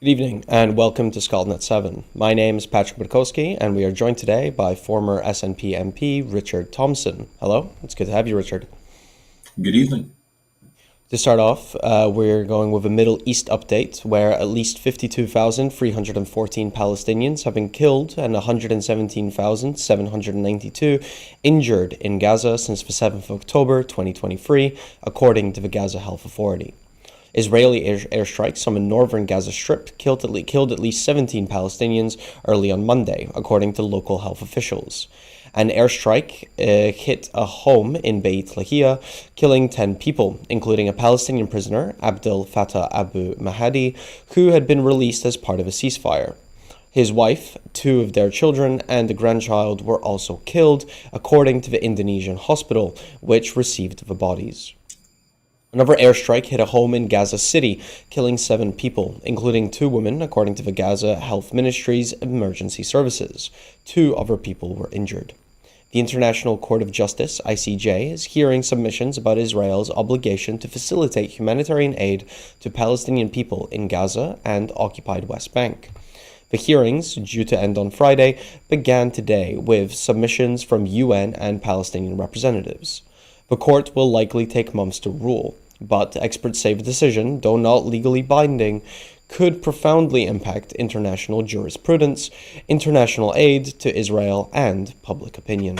Good evening and welcome to ScotlandNet 7. My name is Patryk Witkowski and we are joined today by former SNP MP Richard Thomson. Hello, it's good to have you, Richard. Good evening. To start off, we're going with a Middle East update where at least 52,314 Palestinians have been killed and 117,792 injured in Gaza since the 7th of October 2023, according to the Gaza Health Authority. Israeli airstrikes on the northern Gaza Strip killed at least 17 Palestinians early on Monday, according to local health officials. An airstrike hit a home in Beit Lahia, killing 10 people, including a Palestinian prisoner, Abdel Fattah Abu Mahdi, who had been released as part of a ceasefire. His wife, two of their children, and a grandchild were also killed, according to the Indonesian hospital, which received the bodies. Another airstrike hit a home in Gaza City, killing 7 people, including 2 women, according to the Gaza Health Ministry's emergency services. 2 other people were injured. The International Court of Justice, ICJ, is hearing submissions about Israel's obligation to facilitate humanitarian aid to Palestinian people in Gaza and occupied West Bank. The hearings, due to end on Friday, began today with submissions from UN and Palestinian representatives. The court will likely take months to rule, but experts say the decision, though not legally binding, could profoundly impact international jurisprudence, international aid to Israel, and public opinion.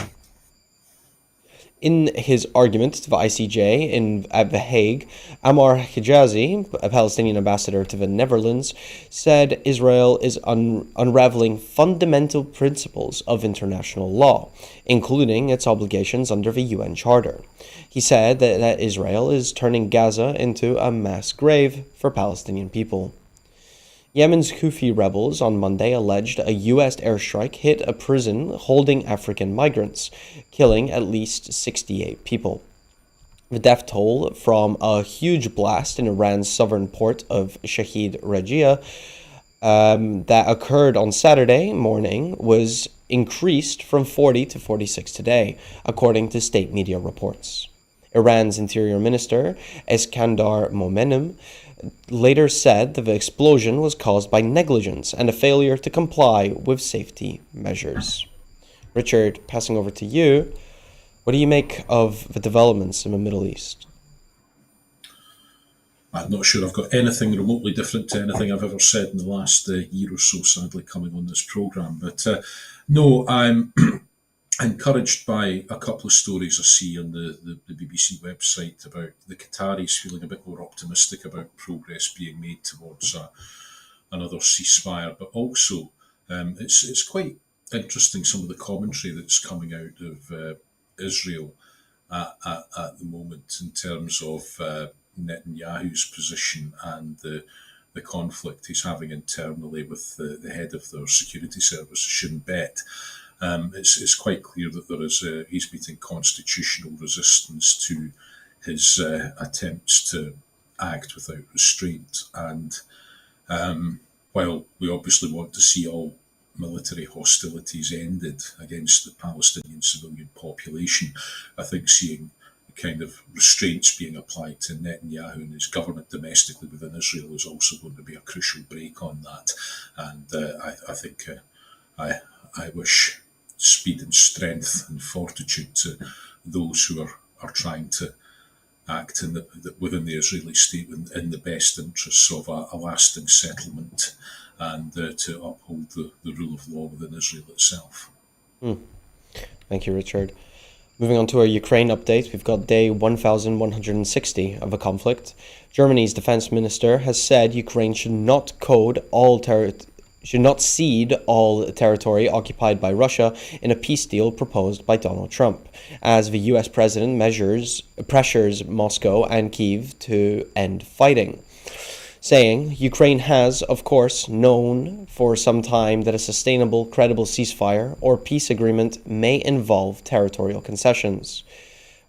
In his argument to the ICJ at The Hague, Ammar Hijazi, a Palestinian ambassador to the Netherlands, said Israel is unraveling fundamental principles of international law, including its obligations under the UN Charter. He said that Israel is turning Gaza into a mass grave for Palestinian people. Yemen's Houthi rebels on Monday alleged a U.S. airstrike hit a prison holding African migrants, killing at least 68 people. The death toll from a huge blast in Iran's southern port of Shahid Rajia that occurred on Saturday morning was increased from 40 to 46 today, according to state media reports. Iran's Interior Minister, Eskandar Momenim, later said that the explosion was caused by negligence and a failure to comply with safety measures. Richard, passing over to you, what do you make of the developments in the Middle East? I'm not sure I've got anything remotely different to anything I've ever said in the last year or so, sadly, coming on this programme. But no, I'm encouraged by a couple of stories I see on the BBC website about the Qataris feeling a bit more optimistic about progress being made towards another ceasefire, but also it's quite interesting some of the commentary that's coming out of Israel at the moment in terms of Netanyahu's position and the conflict he's having internally with the head of their security service, Shin Bet. It's quite clear that he's meeting constitutional resistance to his attempts to act without restraint. And while we obviously want to see all military hostilities ended against the Palestinian civilian population, I think seeing the kind of restraints being applied to Netanyahu and his government domestically within Israel is also going to be a crucial break on that. And I think I wish speed and strength and fortitude to those who are trying to act within the Israeli state in the best interests of a lasting settlement and to uphold the rule of law within Israel itself. Thank you, Richard. Moving on to our Ukraine update, we've got day 1160 of the conflict. Germany's defense minister has said Ukraine should not cede all territory occupied by Russia in a peace deal proposed by Donald Trump, as the U.S. president pressures Moscow and Kyiv to end fighting, saying Ukraine has, of course, known for some time that a sustainable, credible ceasefire or peace agreement may involve territorial concessions.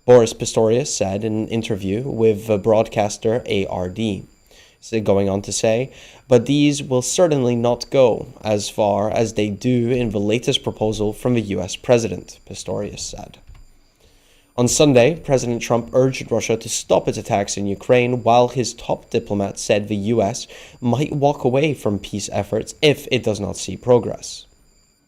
Boris Pistorius said in an interview with the broadcaster ARD. Going on to say, but these will certainly not go as far as they do in the latest proposal from the U.S. president, Pistorius said. On Sunday, President Trump urged Russia to stop its attacks in Ukraine, while his top diplomat said the US might walk away from peace efforts if it does not see progress.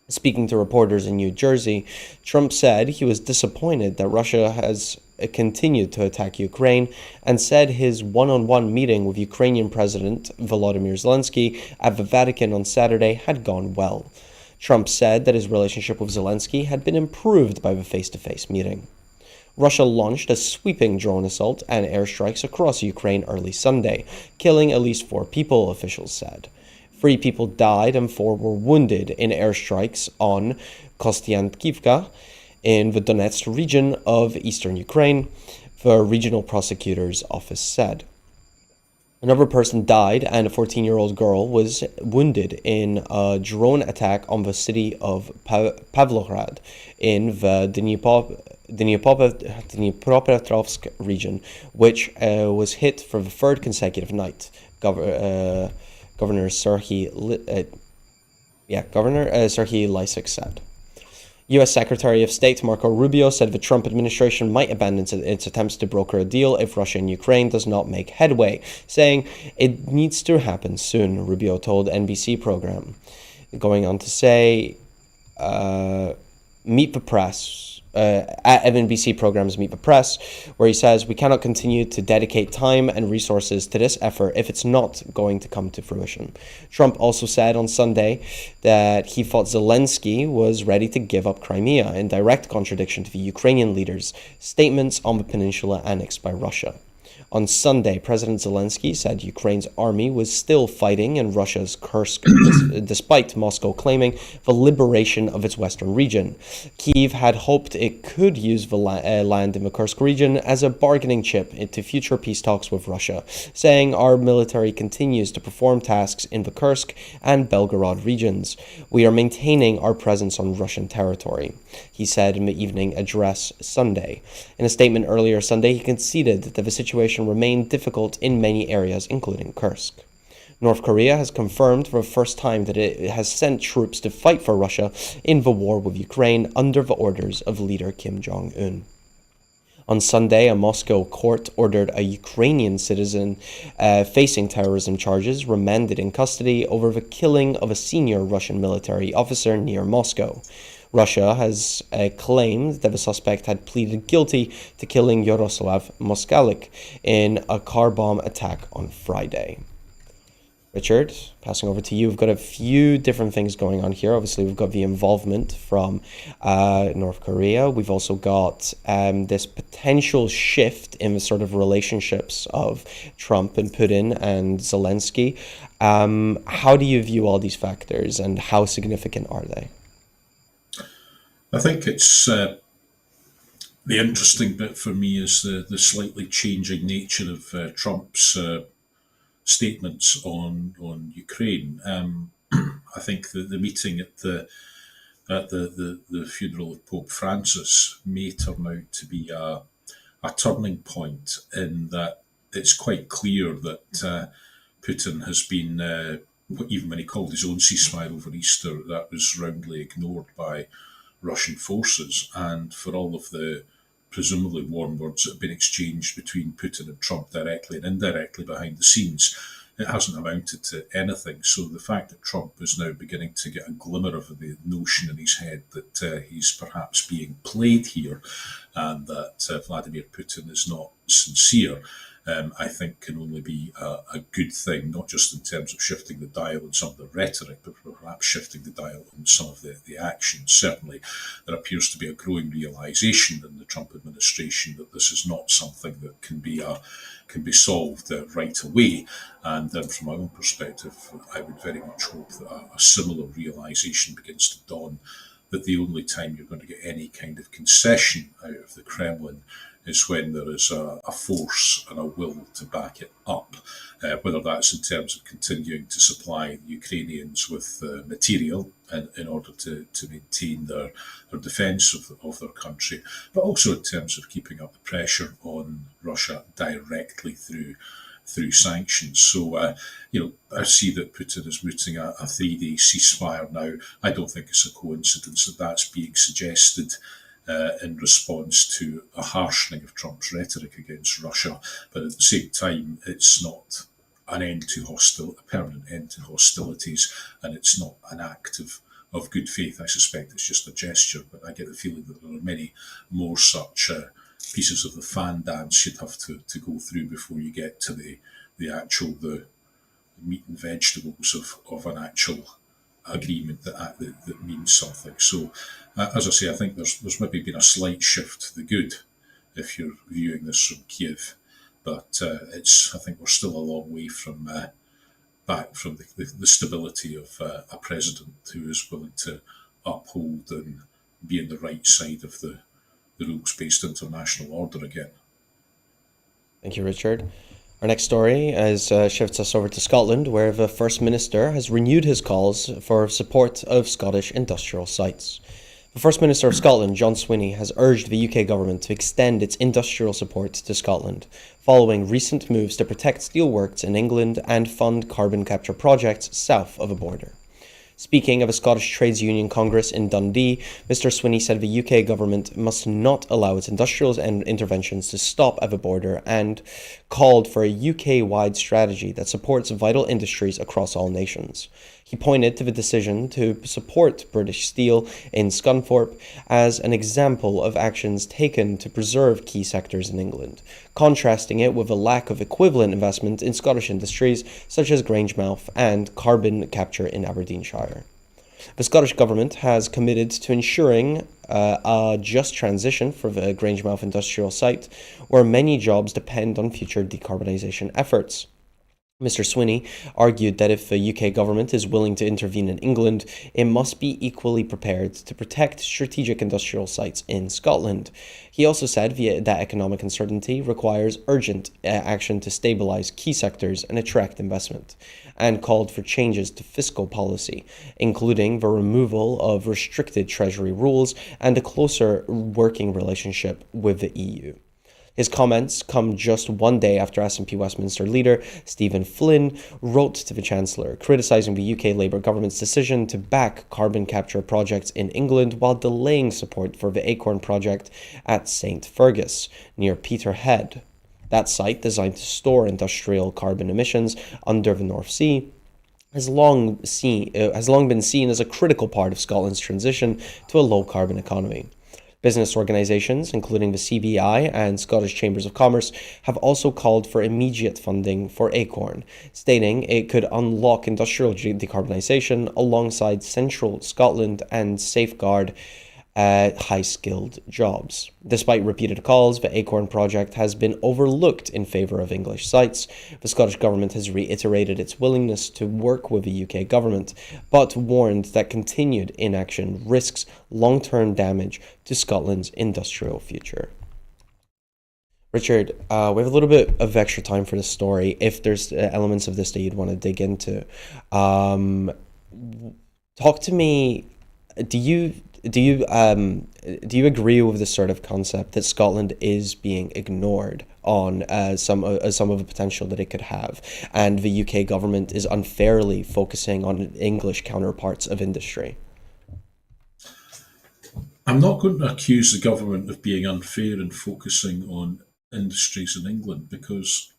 Speaking to reporters in New Jersey, Trump said he was disappointed that Russia has continued to attack Ukraine and said his one-on-one meeting with Ukrainian President Volodymyr Zelensky at the Vatican on Saturday had gone well. Trump said that his relationship with Zelensky had been improved by the face-to-face meeting. Russia launched a sweeping drone assault and airstrikes across Ukraine early Sunday, killing at least 4 people, officials said. 3 people died and 4 were wounded in airstrikes on Kostiantkivka in the Donetsk region of eastern Ukraine, the regional prosecutor's office said. Another person died and a 14-year-old girl was wounded in a drone attack on the city of Pavlograd in the Dnipropetrovsk region, which was hit for the 3rd consecutive night. Governor Serhiy Lysyk said. U.S. Secretary of State Marco Rubio said the Trump administration might abandon its attempts to broker a deal if Russia and Ukraine does not make headway, saying it needs to happen soon, Rubio told NBC program. Going on to say, Meet the Press. At NBC programs Meet the Press, where he says, we cannot continue to dedicate time and resources to this effort if it's not going to come to fruition. Trump also said on Sunday that he thought Zelensky was ready to give up Crimea, in direct contradiction to the Ukrainian leader's statements on the peninsula annexed by Russia. On Sunday, President Zelensky said Ukraine's army was still fighting in Russia's Kursk, despite Moscow claiming the liberation of its western region. Kyiv had hoped it could use the land in the Kursk region as a bargaining chip into future peace talks with Russia, saying our military continues to perform tasks in the Kursk and Belgorod regions. We are maintaining our presence on Russian territory, he said in the evening address Sunday. In a statement earlier Sunday, he conceded that the situation remained difficult in many areas, including Kursk. North Korea has confirmed for the first time that it has sent troops to fight for Russia in the war with Ukraine under the orders of leader Kim Jong-un. On Sunday, a Moscow court ordered a Ukrainian citizen facing terrorism charges remanded in custody over the killing of a senior Russian military officer near Moscow. Russia has claimed that the suspect had pleaded guilty to killing Yaroslav Moskalik in a car bomb attack on Friday. Richard, passing over to you. We've got a few different things going on here. Obviously, we've got the involvement from North Korea. We've also got this potential shift in the sort of relationships of Trump and Putin and Zelensky. How do you view all these factors and how significant are they? I think it's the interesting bit for me is the slightly changing nature of Trump's statements on Ukraine. I think the meeting at the funeral of Pope Francis may turn out to be a turning point in that it's quite clear that Putin has been, even when he called his own ceasefire over Easter, that was roundly ignored by Russian forces, and for all of the presumably warm words that have been exchanged between Putin and Trump directly and indirectly behind the scenes, it hasn't amounted to anything. So the fact that Trump is now beginning to get a glimmer of the notion in his head that he's perhaps being played here and that Vladimir Putin is not sincere, I think can only be a good thing, not just in terms of shifting the dial in some of the rhetoric, but perhaps shifting the dial in some of the actions. Certainly, there appears to be a growing realization in the Trump administration that this is not something that can be solved right away. And from my own perspective, I would very much hope that a similar realization begins to dawn that the only time you're going to get any kind of concession out of the Kremlin is when there is a force and a will to back it up, whether that's in terms of continuing to supply the Ukrainians with material in order to maintain their defence of their country, but also in terms of keeping up the pressure on Russia directly through sanctions. So, I see that Putin is mooting a 3-day ceasefire now. I don't think it's a coincidence that that's being suggested in response to a harshening of Trump's rhetoric against Russia. But at the same time, it's not an end to a permanent end to hostilities, and it's not an act of good faith. I suspect it's just a gesture, but I get the feeling that there are many more such pieces of the fan dance you'd have to go through before you get to the meat and vegetables of an actual agreement that means something. So, as I say, I think there's maybe been a slight shift to the good if you're viewing this from Kiev, but I think we're still a long way from back from the stability of a president who is willing to uphold and be on the right side of the rules-based international order again. Thank you, Richard. Our next story shifts us over to Scotland, where the First Minister has renewed his calls for support of Scottish industrial sites. The First Minister of Scotland, John Swinney, has urged the UK government to extend its industrial support to Scotland, following recent moves to protect steelworks in England and fund carbon capture projects south of a border. Speaking of a Scottish Trades Union Congress in Dundee, Mr Swinney said the UK government must not allow its industrial interventions to stop at the border and called for a UK-wide strategy that supports vital industries across all nations. He pointed to the decision to support British Steel in Scunthorpe as an example of actions taken to preserve key sectors in England, contrasting it with a lack of equivalent investment in Scottish industries such as Grangemouth and carbon capture in Aberdeenshire. The Scottish Government has committed to ensuring a just transition for the Grangemouth industrial site, where many jobs depend on future decarbonisation efforts. Mr Swinney argued that if the UK government is willing to intervene in England, it must be equally prepared to protect strategic industrial sites in Scotland. He also said that economic uncertainty requires urgent action to stabilise key sectors and attract investment, and called for changes to fiscal policy, including the removal of restricted treasury rules and a closer working relationship with the EU. His comments come just one day after SNP Westminster leader Stephen Flynn wrote to the Chancellor, criticising the UK Labour government's decision to back carbon capture projects in England while delaying support for the Acorn project at St Fergus, near Peterhead. That site, designed to store industrial carbon emissions under the North Sea, has long been seen as a critical part of Scotland's transition to a low-carbon economy. Business organisations, including the CBI and Scottish Chambers of Commerce, have also called for immediate funding for Acorn, stating it could unlock industrial decarbonisation alongside central Scotland and safeguard high-skilled jobs. Despite repeated calls, the Acorn project has been overlooked in favour of English sites. The Scottish Government has reiterated its willingness to work with the UK Government, but warned that continued inaction risks long-term damage to Scotland's industrial future. Richard, we have a little bit of extra time for this story. If there's elements of this that you'd want to dig into, talk to me. Do you agree with this sort of concept that Scotland is being ignored on some of the potential that it could have, and the UK government is unfairly focusing on English counterparts of industry? I'm not going to accuse the government of being unfair in focusing on industries in England, because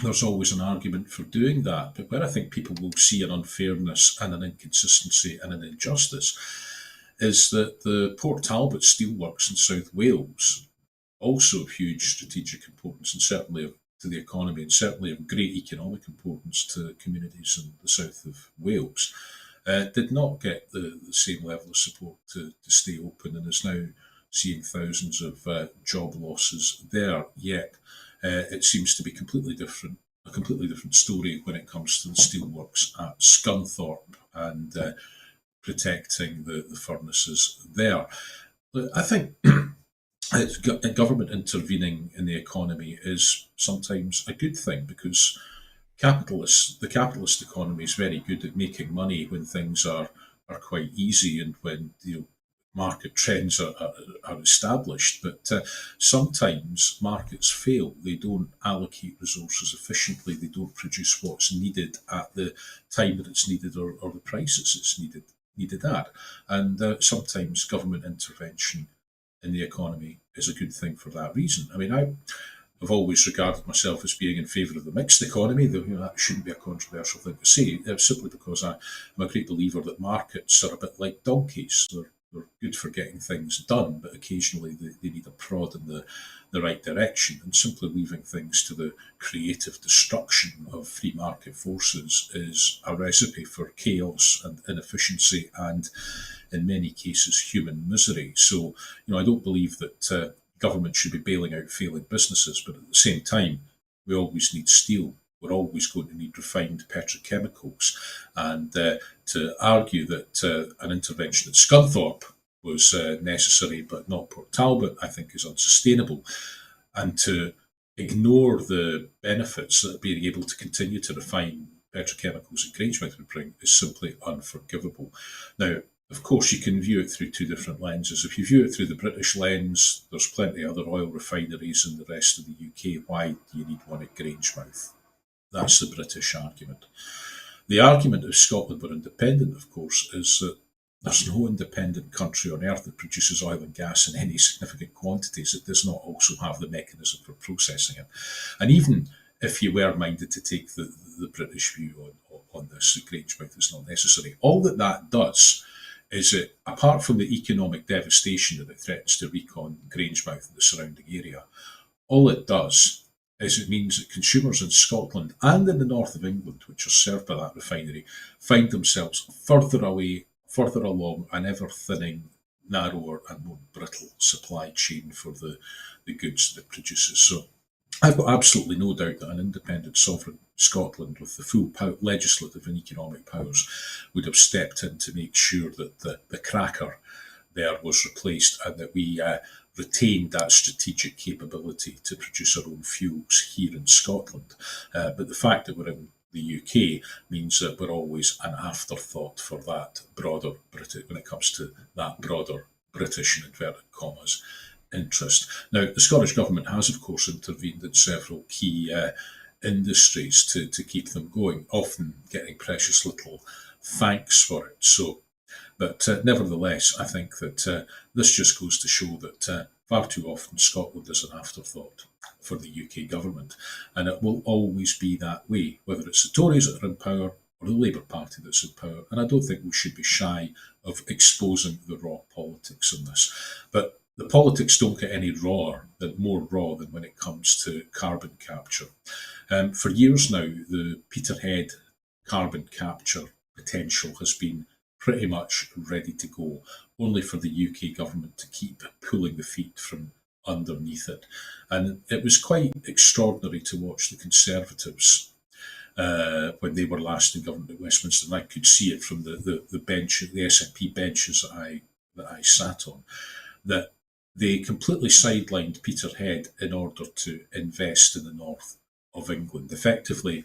there's always an argument for doing that. But where I think people will see an unfairness and an inconsistency and an injustice is that the Port Talbot Steelworks in South Wales, also of huge strategic importance and certainly to the economy and certainly of great economic importance to communities in the south of Wales, did not get the same level of support to stay open, and is now seeing thousands of job losses there. Yet it seems to be a completely different story when it comes to the steelworks at Scunthorpe and protecting the furnaces there. I think government intervening in the economy is sometimes a good thing, because the capitalist economy is very good at making money when things are quite easy and when market trends are established. But sometimes markets fail. They don't allocate resources efficiently. They don't produce what's needed at the time that it's needed, or the prices it's needed at. And sometimes government intervention in the economy is a good thing for that reason. I mean, I've always regarded myself as being in favour of the mixed economy, though that shouldn't be a controversial thing to say, simply because I'm a great believer that markets are a bit like donkeys. They're good for getting things done, but occasionally they need a prod in the right direction, and simply leaving things to the creative destruction of free market forces is a recipe for chaos and inefficiency and, in many cases, human misery. So, I don't believe that government should be bailing out failing businesses, but at the same time, we always need steel. We're always going to need refined petrochemicals. And to argue that an intervention at Scunthorpe was necessary but not Port Talbot, I think is unsustainable. And to ignore the benefits that being able to continue to refine petrochemicals at Grangemouth would bring is simply unforgivable. Now, of course, you can view it through two different lenses. If you view it through the British lens, there's plenty of other oil refineries in the rest of the UK. Why do you need one at Grangemouth? That's the British argument. The argument if Scotland were independent, of course, is that there's no independent country on earth that produces oil and gas in any significant quantities that does not also have the mechanism for processing it. And even if you were minded to take the British view on this, that Grangemouth is not necessary, all that does is that, apart from the economic devastation that it threatens to wreak on Grangemouth and the surrounding area, all it does is it means that consumers in Scotland and in the north of England, which are served by that refinery, find themselves further away, further along an ever-thinning, narrower and more brittle supply chain for the goods that it produces. So I've got absolutely no doubt that an independent sovereign Scotland with the full legislative and economic powers would have stepped in to make sure that the cracker there was replaced and that we retained that strategic capability to produce our own fuels here in Scotland. But the fact that we're in the UK means that we're always an afterthought for that broader British, when it comes to that broader British, in inverted commas, interest. Now, the Scottish Government has, of course, intervened in several key industries to keep them going, often getting precious little thanks for it. But nevertheless, I think that this just goes to show that far too often Scotland is an afterthought for the UK government, and it will always be that way, whether it's the Tories that are in power or the Labour Party that's in power. And I don't think we should be shy of exposing the raw politics in this. But the politics don't get any more raw than when it comes to carbon capture. For years now, the Peterhead carbon capture potential has been pretty much ready to go, only for the UK government to keep pulling the feet from underneath it. And it was quite extraordinary to watch the Conservatives when they were last in government at Westminster, and I could see it from the bench, the SNP benches that I sat on, that they completely sidelined Peterhead in order to invest in the north of England, effectively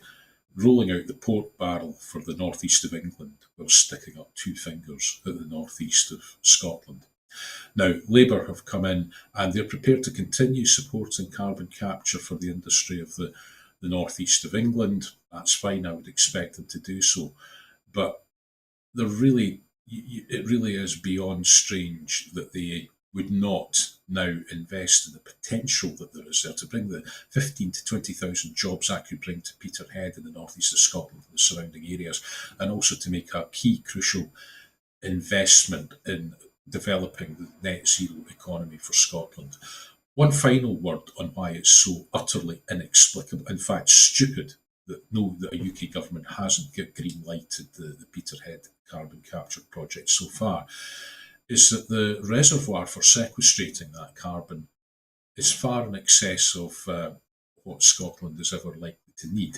rolling out the pork barrel for the northeast of England while sticking up two fingers at the northeast of Scotland. Now, Labour have come in and they're prepared to continue supporting carbon capture for the industry of the northeast of England. That's fine, I would expect them to do so. But it really is beyond strange that they would not now invest in the potential that there is there to bring the 15 to 20,000 jobs that could bring to Peterhead in the northeast of Scotland and the surrounding areas, and also to make a key crucial investment in developing the net zero economy for Scotland. One final word on why it's so utterly inexplicable, in fact stupid, that a UK government hasn't green lighted the Peterhead carbon capture project so far, is that the reservoir for sequestrating that carbon is far in excess of what Scotland is ever likely to need.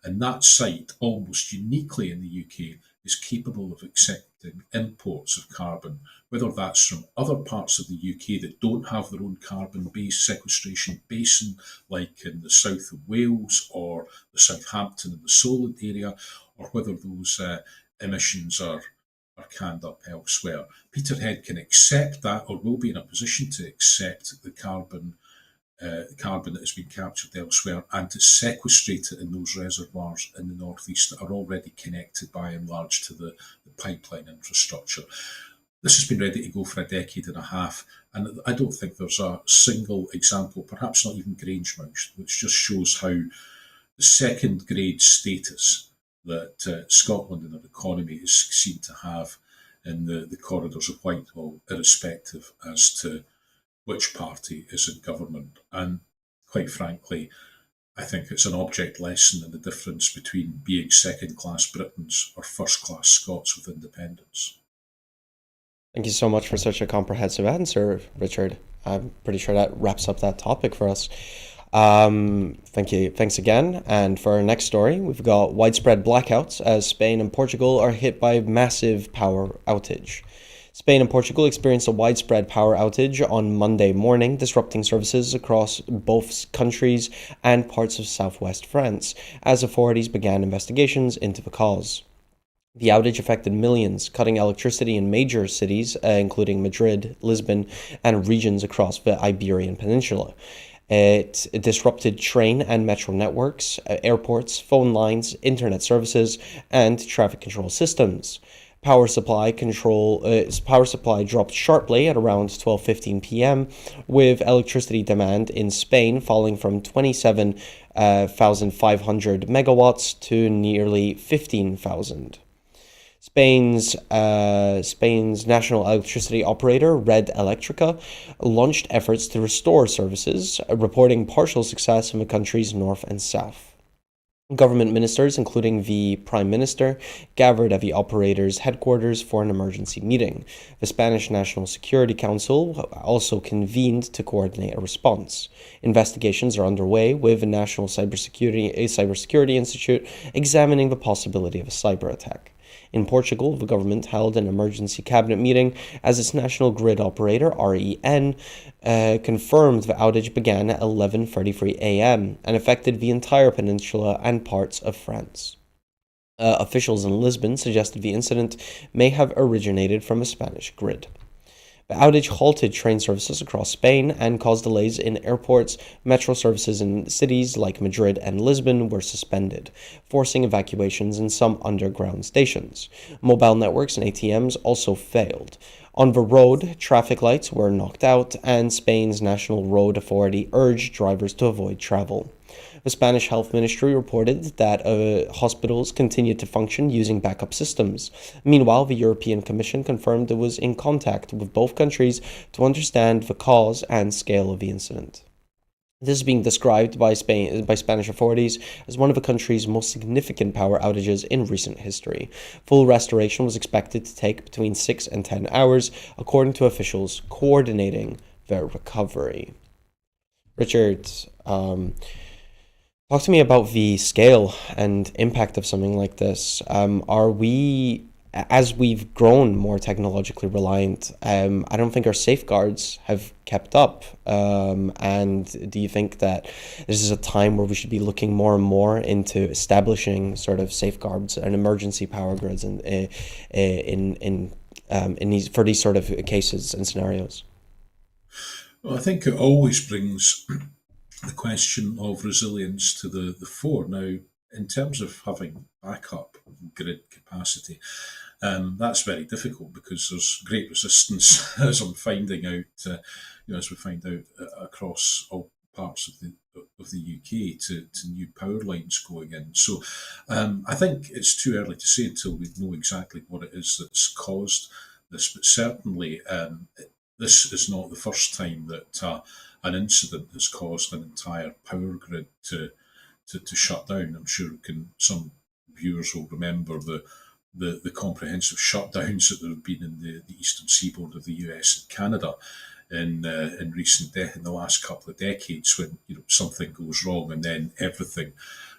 And that site, almost uniquely in the UK, is capable of accepting imports of carbon, whether that's from other parts of the UK that don't have their own carbon-based sequestration basin, like in the south of Wales or the Southampton and the Solent area, or whether those emissions are canned up elsewhere. Peterhead can accept that, or will be in a position to accept the carbon that has been captured elsewhere, and to sequestrate it in those reservoirs in the northeast that are already connected by and large to the pipeline infrastructure. this has been ready to go for a decade and a half, and I don't think there's a single example, perhaps not even Grangemouth, which just shows how the second grade status that Scotland and our economy is seen to have in the corridors of Whitehall, irrespective as to which party is in government. And quite frankly, I think it's an object lesson in the difference between being second class Britons or first class Scots with independence. Thank you so much for such a comprehensive answer, Richard. I'm pretty sure that wraps up that topic for us. Thank you. Thanks again. And for our next story, we've got widespread blackouts as Spain and Portugal are hit by massive power outage. Spain and Portugal experienced a widespread power outage on Monday morning, disrupting services across both countries and parts of southwest France, as authorities began investigations into the cause. The outage affected millions, cutting electricity in major cities, including Madrid, Lisbon, and regions across the Iberian Peninsula. It disrupted train and metro networks, airports, phone lines, internet services, and traffic control systems. Power supply dropped sharply at around 12:15 p.m., with electricity demand in Spain falling from 27,500 megawatts to nearly 15,000. Spain's national electricity operator, Red Electrica, launched efforts to restore services, reporting partial success in the country's north and south. Government ministers, including the Prime Minister, gathered at the operator's headquarters for an emergency meeting. The Spanish National Security Council also convened to coordinate a response. Investigations are underway, with the National Cybersecurity Institute examining the possibility of a cyber attack. In Portugal, the government held an emergency cabinet meeting as its national grid operator, REN, confirmed the outage began at 11:33 a.m. and affected the entire peninsula and parts of France. Officials in Lisbon suggested the incident may have originated from a Spanish grid. The outage halted train services across Spain and caused delays in airports. Metro services in cities like Madrid and Lisbon were suspended, forcing evacuations in some underground stations. Mobile networks and ATMs also failed. On the road, traffic lights were knocked out, and Spain's National Road Authority urged drivers to avoid travel. The Spanish Health Ministry reported that hospitals continued to function using backup systems. Meanwhile, the European Commission confirmed it was in contact with both countries to understand the cause and scale of the incident. This is being described by Spanish authorities as one of the country's most significant power outages in recent history. Full restoration was expected to take between 6 and 10 hours, according to officials coordinating their recovery. Richard, talk to me about the scale and impact of something like this. Are we, as we've grown more technologically reliant, I don't think our safeguards have kept up. And do you think that this is a time where we should be looking more and more into establishing sort of safeguards and emergency power grids in these for these sort of cases and scenarios? Well, I think it always brings the question of resilience to the fore. Now, in terms of having backup grid capacity, that's very difficult because there's great resistance, as I'm finding out, as we find out across all parts of the UK to new power lines going in. So I think it's too early to say until we know exactly what it is that's caused this, but certainly this is not the first time that an incident has caused an entire power grid to shut down. I'm sure some viewers will remember the comprehensive shutdowns that there have been in the eastern seaboard of the US and Canada in the last couple of decades, when something goes wrong and then everything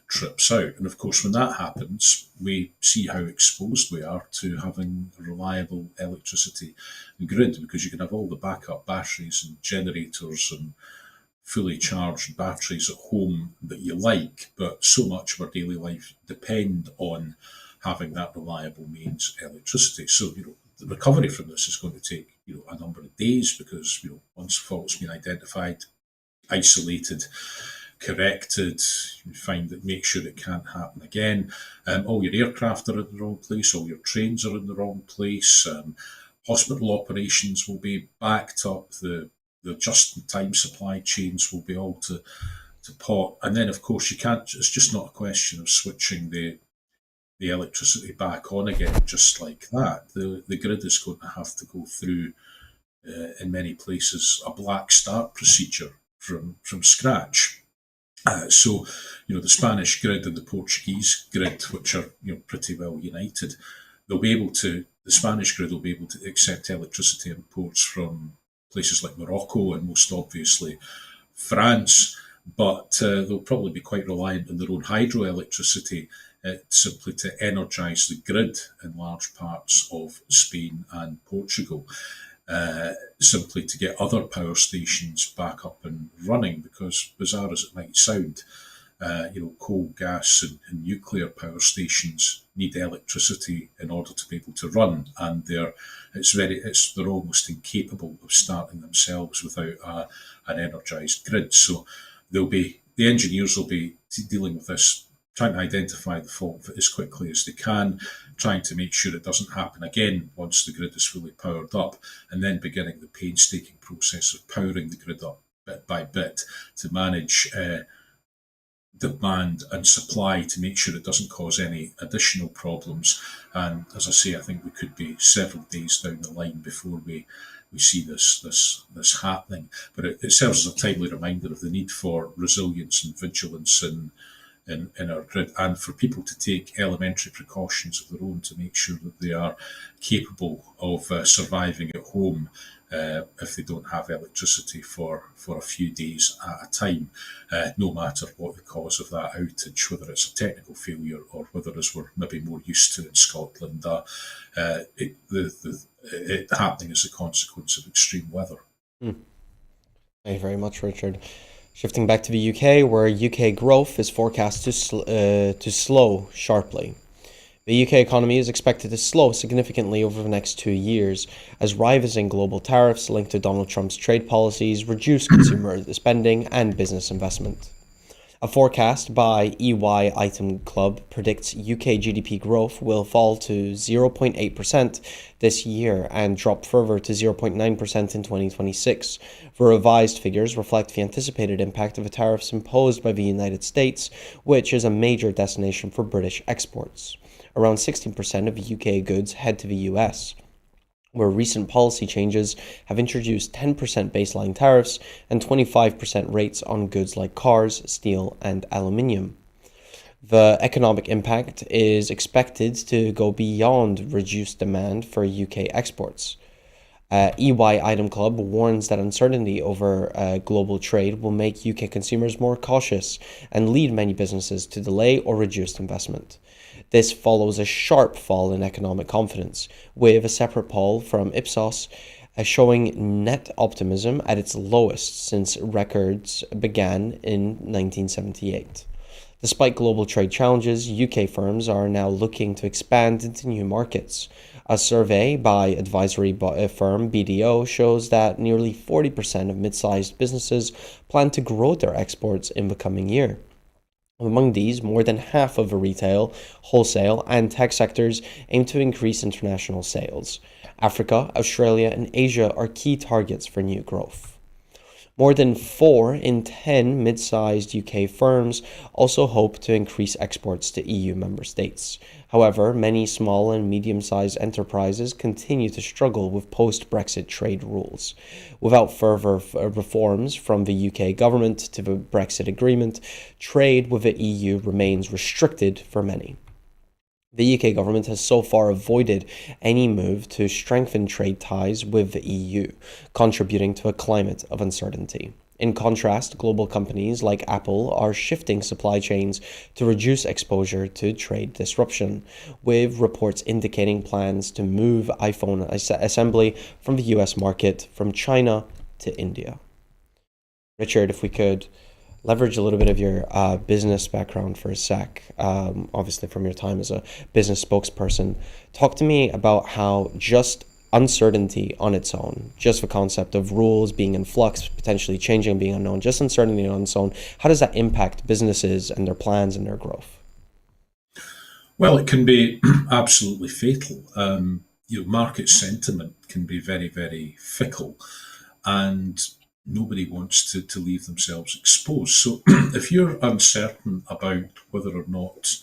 trips out. And of course, when that happens, we see how exposed we are to having a reliable electricity grid, because you can have all the backup batteries and generators and fully charged batteries at home that you like, but so much of our daily life depend on having that reliable means electricity. So, the recovery from this is going to take, a number of days, because, once fault's been identified, isolated, corrected, you find that, make sure it can't happen again. All your aircraft are in the wrong place, all your trains are in the wrong place. hospital operations will be backed up, the just-in-time supply chains will be all to pot. And then, of course, you can't, it's just not a question of switching the electricity back on again just like that. The grid is going to have to go through, in many places, a black start procedure from scratch. So, the Spanish grid and the Portuguese grid, which are pretty well united, the Spanish grid will be able to accept electricity imports from places like Morocco and most obviously France, but they'll probably be quite reliant on their own hydroelectricity simply to energise the grid in large parts of Spain and Portugal. Simply to get other power stations back up and running, because bizarre as it might sound, coal, gas, and nuclear power stations need electricity in order to be able to run, and they're almost incapable of starting themselves without an energised grid. So the engineers will be dealing with this, trying to identify the fault as quickly as they can, trying to make sure it doesn't happen again once the grid is fully powered up, and then beginning the painstaking process of powering the grid up bit by bit to manage demand and supply to make sure it doesn't cause any additional problems. And as I say, I think we could be several days down the line before we see this happening. But it serves as a timely reminder of the need for resilience and vigilance in our grid, and for people to take elementary precautions of their own to make sure that they are capable of surviving at home if they don't have electricity for a few days at a time, no matter what the cause of that outage, whether it's a technical failure or whether, as we're maybe more used to in Scotland, it happening as a consequence of extreme weather. Thank you very much, Richard. Shifting back to the UK, where UK growth is forecast to slow sharply. The UK economy is expected to slow significantly over the next 2 years as rising global tariffs linked to Donald Trump's trade policies reduce consumer spending and business investment. A forecast by EY Item Club predicts UK GDP growth will fall to 0.8% this year and drop further to 0.9% in 2026. The revised figures reflect the anticipated impact of the tariffs imposed by the United States, which is a major destination for British exports. Around 16% of UK goods head to the US, where recent policy changes have introduced 10% baseline tariffs and 25% rates on goods like cars, steel, and aluminium. The economic impact is expected to go beyond reduced demand for UK exports. EY Item Club warns that uncertainty over global trade will make UK consumers more cautious and lead many businesses to delay or reduce investment. This follows a sharp fall in economic confidence, with a separate poll from Ipsos showing net optimism at its lowest since records began in 1978. Despite global trade challenges, UK firms are now looking to expand into new markets. A survey by advisory firm BDO shows that nearly 40% of mid-sized businesses plan to grow their exports in the coming year. Among these, more than half of the retail, wholesale, and tech sectors aim to increase international sales. Africa, Australia, and Asia are key targets for new growth. More than 4 in 10 mid-sized UK firms also hope to increase exports to EU member states. However, many small and medium-sized enterprises continue to struggle with post-Brexit trade rules. Without further reforms from the UK government to the Brexit agreement, trade with the EU remains restricted for many. The UK government has so far avoided any move to strengthen trade ties with the EU, contributing to a climate of uncertainty. In contrast, global companies like Apple are shifting supply chains to reduce exposure to trade disruption, with reports indicating plans to move iPhone assembly from the US market from China to India. Richard, if we could leverage a little bit of your business background for a sec, obviously from your time as a business spokesperson. Talk to me about how just uncertainty on its own, just the concept of rules being in flux, potentially changing, being unknown, just uncertainty on its own, how does that impact businesses and their plans and their growth? Well, it can be absolutely fatal. market sentiment can be very, very fickle, and nobody wants to leave themselves exposed. So if you're uncertain about whether or not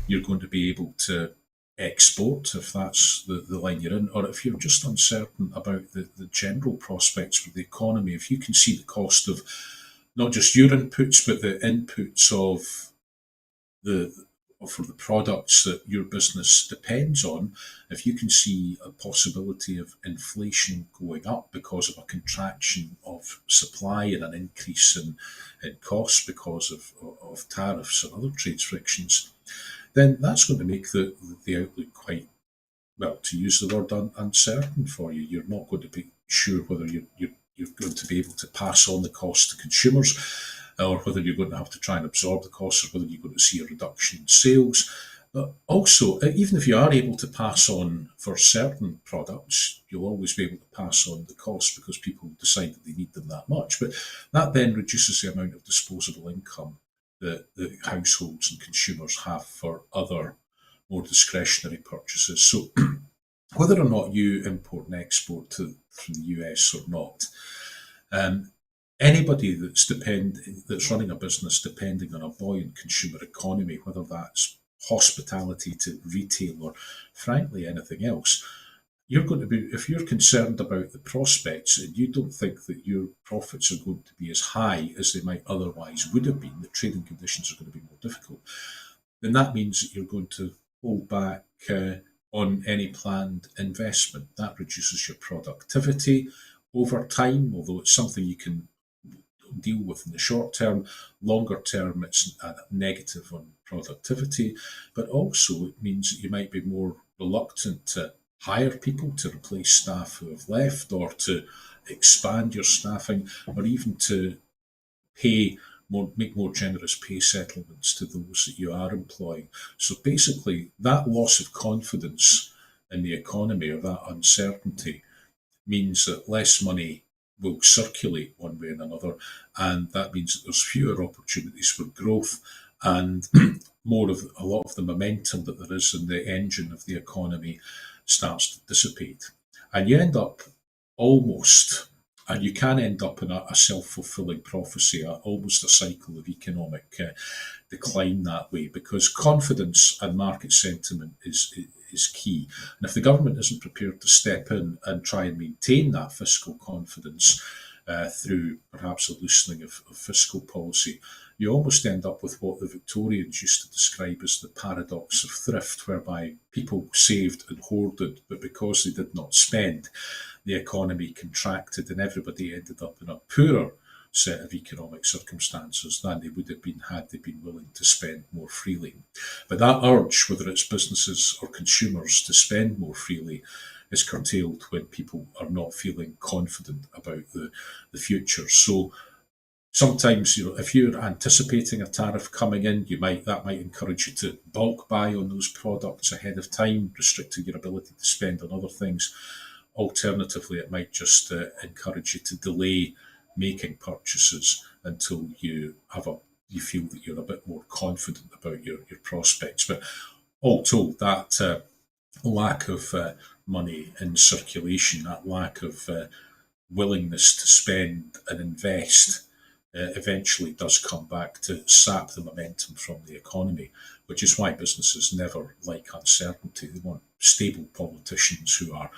you're going to be able to export, if that's the line you're in, or if you're just uncertain about the general prospects for the economy, if you can see the cost of not just your inputs, but the inputs of the for the products that your business depends on, if you can see a possibility of inflation going up because of a contraction of supply and an increase in costs because of tariffs and other trade frictions, then that's going to make the outlook quite, well, to use the word, uncertain for you. You're not going to be sure whether you're going to be able to pass on the cost to consumers, or whether you're going to have to try and absorb the costs, or whether you're going to see a reduction in sales. But also, even if you are able to pass on for certain products, you'll always be able to pass on the cost because people decide that they need them that much. But that then reduces the amount of disposable income that households and consumers have for other more discretionary purchases. So whether or not you import and export from the US or not, anybody that's running a business depending on a buoyant consumer economy, whether that's hospitality to retail or frankly anything else, you're going to be, if you're concerned about the prospects and you don't think that your profits are going to be as high as they might otherwise would have been, the trading conditions are going to be more difficult, then that means that you're going to hold back on any planned investment. That reduces your productivity over time, although it's something you can deal with in the short term. Longer term, it's a negative on productivity, but also it means that you might be more reluctant to hire people to replace staff who have left, or to expand your staffing, or even to make more generous pay settlements to those that you are employing. So basically, that loss of confidence in the economy, or that uncertainty, means that less money will circulate one way or another, and that means that there's fewer opportunities for growth, and a lot of the momentum that there is in the engine of the economy starts to dissipate. And you end up and you can end up in a self-fulfilling prophecy, almost a cycle of economic decline that way, because confidence and market sentiment is key. And if the government isn't prepared to step in and try and maintain that fiscal confidence through perhaps a loosening of fiscal policy, you almost end up with what the Victorians used to describe as the paradox of thrift, whereby people saved and hoarded, but because they did not spend, the economy contracted and everybody ended up in a poorer set of economic circumstances than they would have been had they been willing to spend more freely. But that urge, whether it's businesses or consumers to spend more freely, is curtailed when people are not feeling confident about the future. So sometimes, if you're anticipating a tariff coming in, that might encourage you to bulk buy on those products ahead of time, restricting your ability to spend on other things. Alternatively, it might just encourage you to delay making purchases until you feel that you're a bit more confident about your prospects. But all told, that lack of money in circulation, that lack of willingness to spend and invest, eventually does come back to sap the momentum from the economy, which is why businesses never like uncertainty. They want stable politicians who are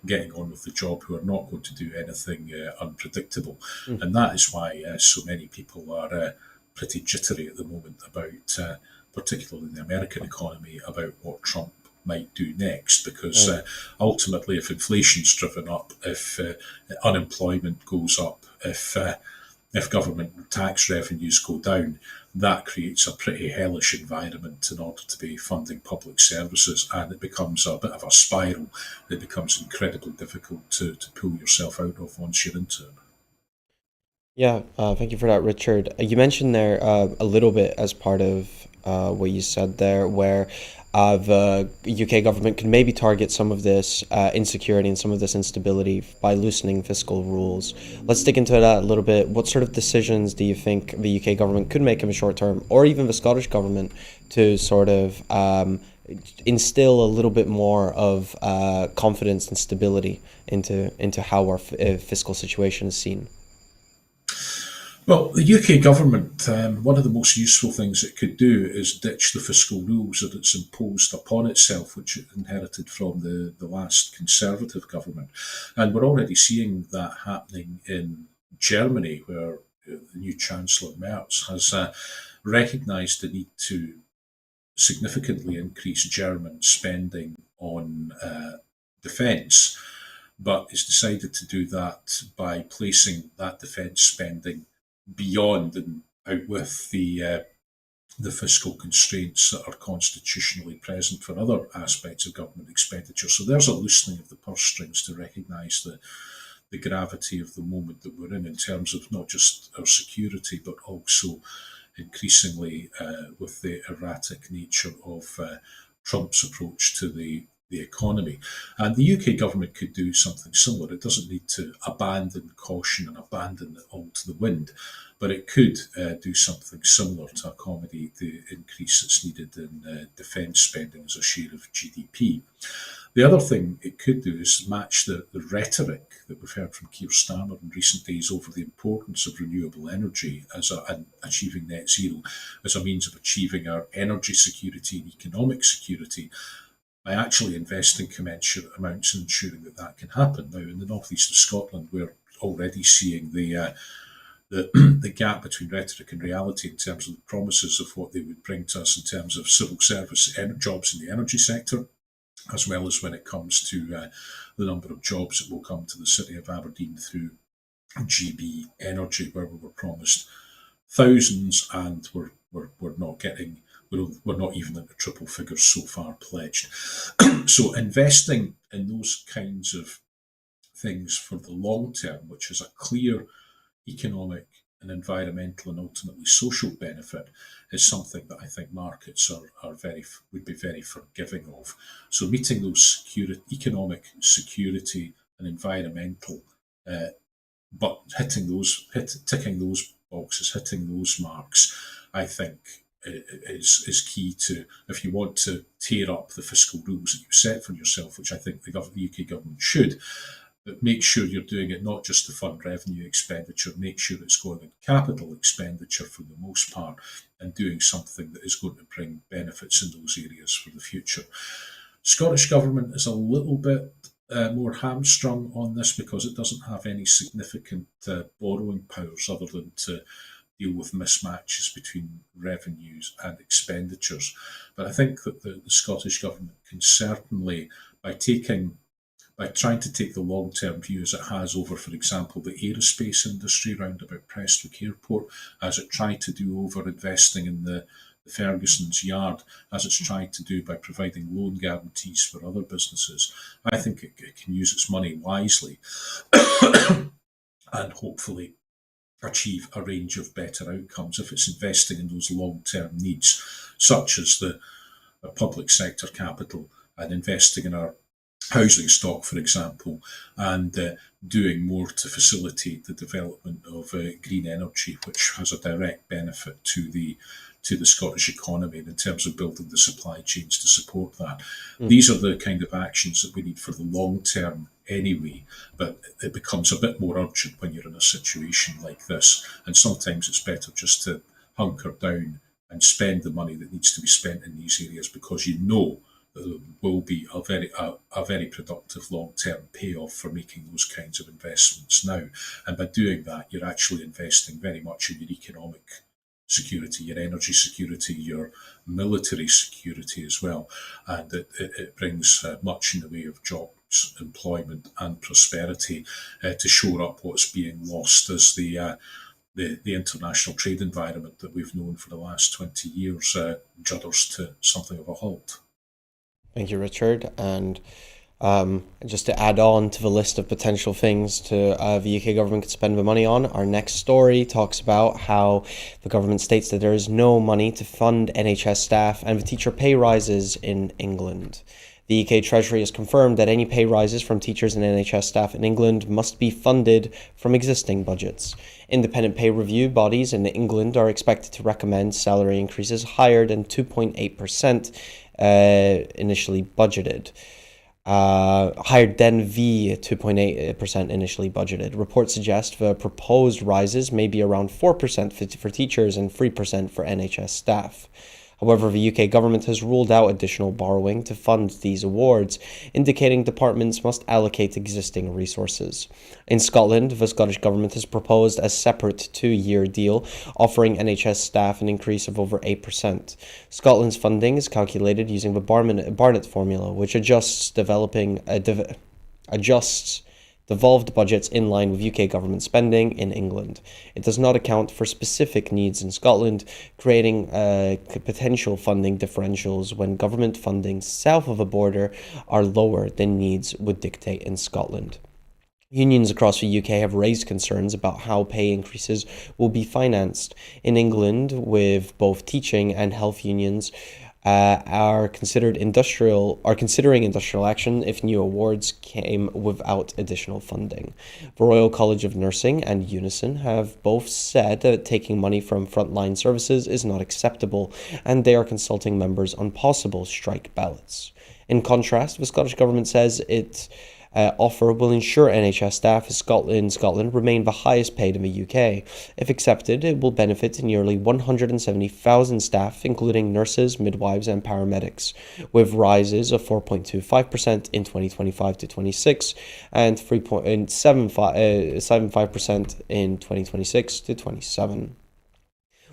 getting on with the job, who are not going to do anything unpredictable. And that is why so many people are pretty jittery at the moment about, particularly in the American economy, about what Trump might do next, because ultimately, if inflation's driven up, if unemployment goes up, if government tax revenues go down, that creates a pretty hellish environment in order to be funding public services, and it becomes a bit of a spiral that becomes incredibly difficult to pull yourself out of once you're into it. Yeah, thank you for that, Richard. You mentioned there a little bit as part of what you said there, where the UK government can maybe target some of this insecurity and some of this instability by loosening fiscal rules. Let's dig into that a little bit. What sort of decisions do you think the UK government could make in the short term, or even the Scottish government, to sort of instill a little bit more of confidence and stability into how our fiscal situation is seen? Well, the UK government, one of the most useful things it could do is ditch the fiscal rules that it's imposed upon itself, which it inherited from the last Conservative government. And we're already seeing that happening in Germany, where the new Chancellor Merz has recognised the need to significantly increase German spending on defence, but has decided to do that by placing that defence spending beyond and out with the fiscal constraints that are constitutionally present for other aspects of government expenditure. So there's a loosening of the purse strings to recognise the gravity of the moment that we're in terms of not just our security, but also increasingly with the erratic nature of Trump's approach to the economy. And the UK government could do something similar. It doesn't need to abandon caution and abandon it all to the wind, but it could do something similar to accommodate the increase that's needed in defence spending as a share of GDP. The other thing it could do is match the rhetoric that we've heard from Keir Starmer in recent days over the importance of renewable energy and achieving net zero as a means of achieving our energy security and economic security by actually investing commensurate amounts in ensuring that that can happen. Now, in the northeast of Scotland, we're already seeing the gap between rhetoric and reality in terms of the promises of what they would bring to us in terms of civil service jobs in the energy sector, as well as when it comes to the number of jobs that will come to the city of Aberdeen through GB Energy, where we were promised thousands and we're not getting, we're not even at the triple figures so far pledged. So investing in those kinds of things for the long term, which has a clear economic and environmental and ultimately social benefit, is something that I think markets would be very forgiving of. So meeting those economic, security and environmental, but ticking those boxes, hitting those marks, I think is key to, if you want to tear up the fiscal rules that you set for yourself, which I think the UK government should, but make sure you're doing it not just to fund revenue expenditure, make sure it's going in capital expenditure for the most part, and doing something that is going to bring benefits in those areas for the future. Scottish Government is a little bit more hamstrung on this because it doesn't have any significant borrowing powers other than to deal with mismatches between revenues and expenditures. But I think that the Scottish Government can certainly, by trying to take the long-term view as it has over, for example, the aerospace industry round about Prestwick Airport, as it tried to do over investing in the Ferguson's yard, as it's tried to do by providing loan guarantees for other businesses. I think it can use its money wisely and hopefully achieve a range of better outcomes if it's investing in those long-term needs, such as the public sector capital and investing in our housing stock, for example, and doing more to facilitate the development of green energy, which has a direct benefit to the Scottish economy in terms of building the supply chains to support that. These are the kind of actions that we need for the long term anyway, but it becomes a bit more urgent when you're in a situation like this. And sometimes it's better just to hunker down and spend the money that needs to be spent in these areas, because you know that there will be a very productive long-term payoff for making those kinds of investments now. And by doing that, you're actually investing very much in your economic security, your energy security, your military security as well. And it brings much in the way of jobs, employment and prosperity to shore up what's being lost as the international trade environment that we've known for the last 20 years judders to something of a halt. Thank you, Richard. And just to add on to the list of potential things the UK government could spend the money on, our next story talks about how the government states that there is no money to fund NHS staff and the teacher pay rises in England. The UK Treasury has confirmed that any pay rises from teachers and NHS staff in England must be funded from existing budgets. Independent pay review bodies in England are expected to recommend salary increases higher than 2.8% initially budgeted. Higher than the 2.8% initially budgeted. Reports suggest the proposed rises may be around 4% for teachers and 3% for NHS staff. However, the UK government has ruled out additional borrowing to fund these awards, indicating departments must allocate existing resources. In Scotland, the Scottish government has proposed a separate 2-year deal, offering NHS staff an increase of over 8%. Scotland's funding is calculated using the Barnett formula, which adjusts devolved budgets in line with UK government spending in England. It does not account for specific needs in Scotland, creating potential funding differentials when government funding south of the border are lower than needs would dictate in Scotland. Unions across the UK have raised concerns about how pay increases will be financed. In England, with both teaching and health unions are considering industrial action if new awards came without additional funding. The Royal College of Nursing and Unison have both said that taking money from frontline services is not acceptable, and they are consulting members on possible strike ballots. In contrast, the Scottish Government says its offer will ensure NHS staff in Scotland remain the highest paid in the UK. If accepted, it will benefit nearly 170,000 staff, including nurses, midwives, and paramedics, with rises of 4.25% in 2025 to 26 and 3.75% in 2026 to 27.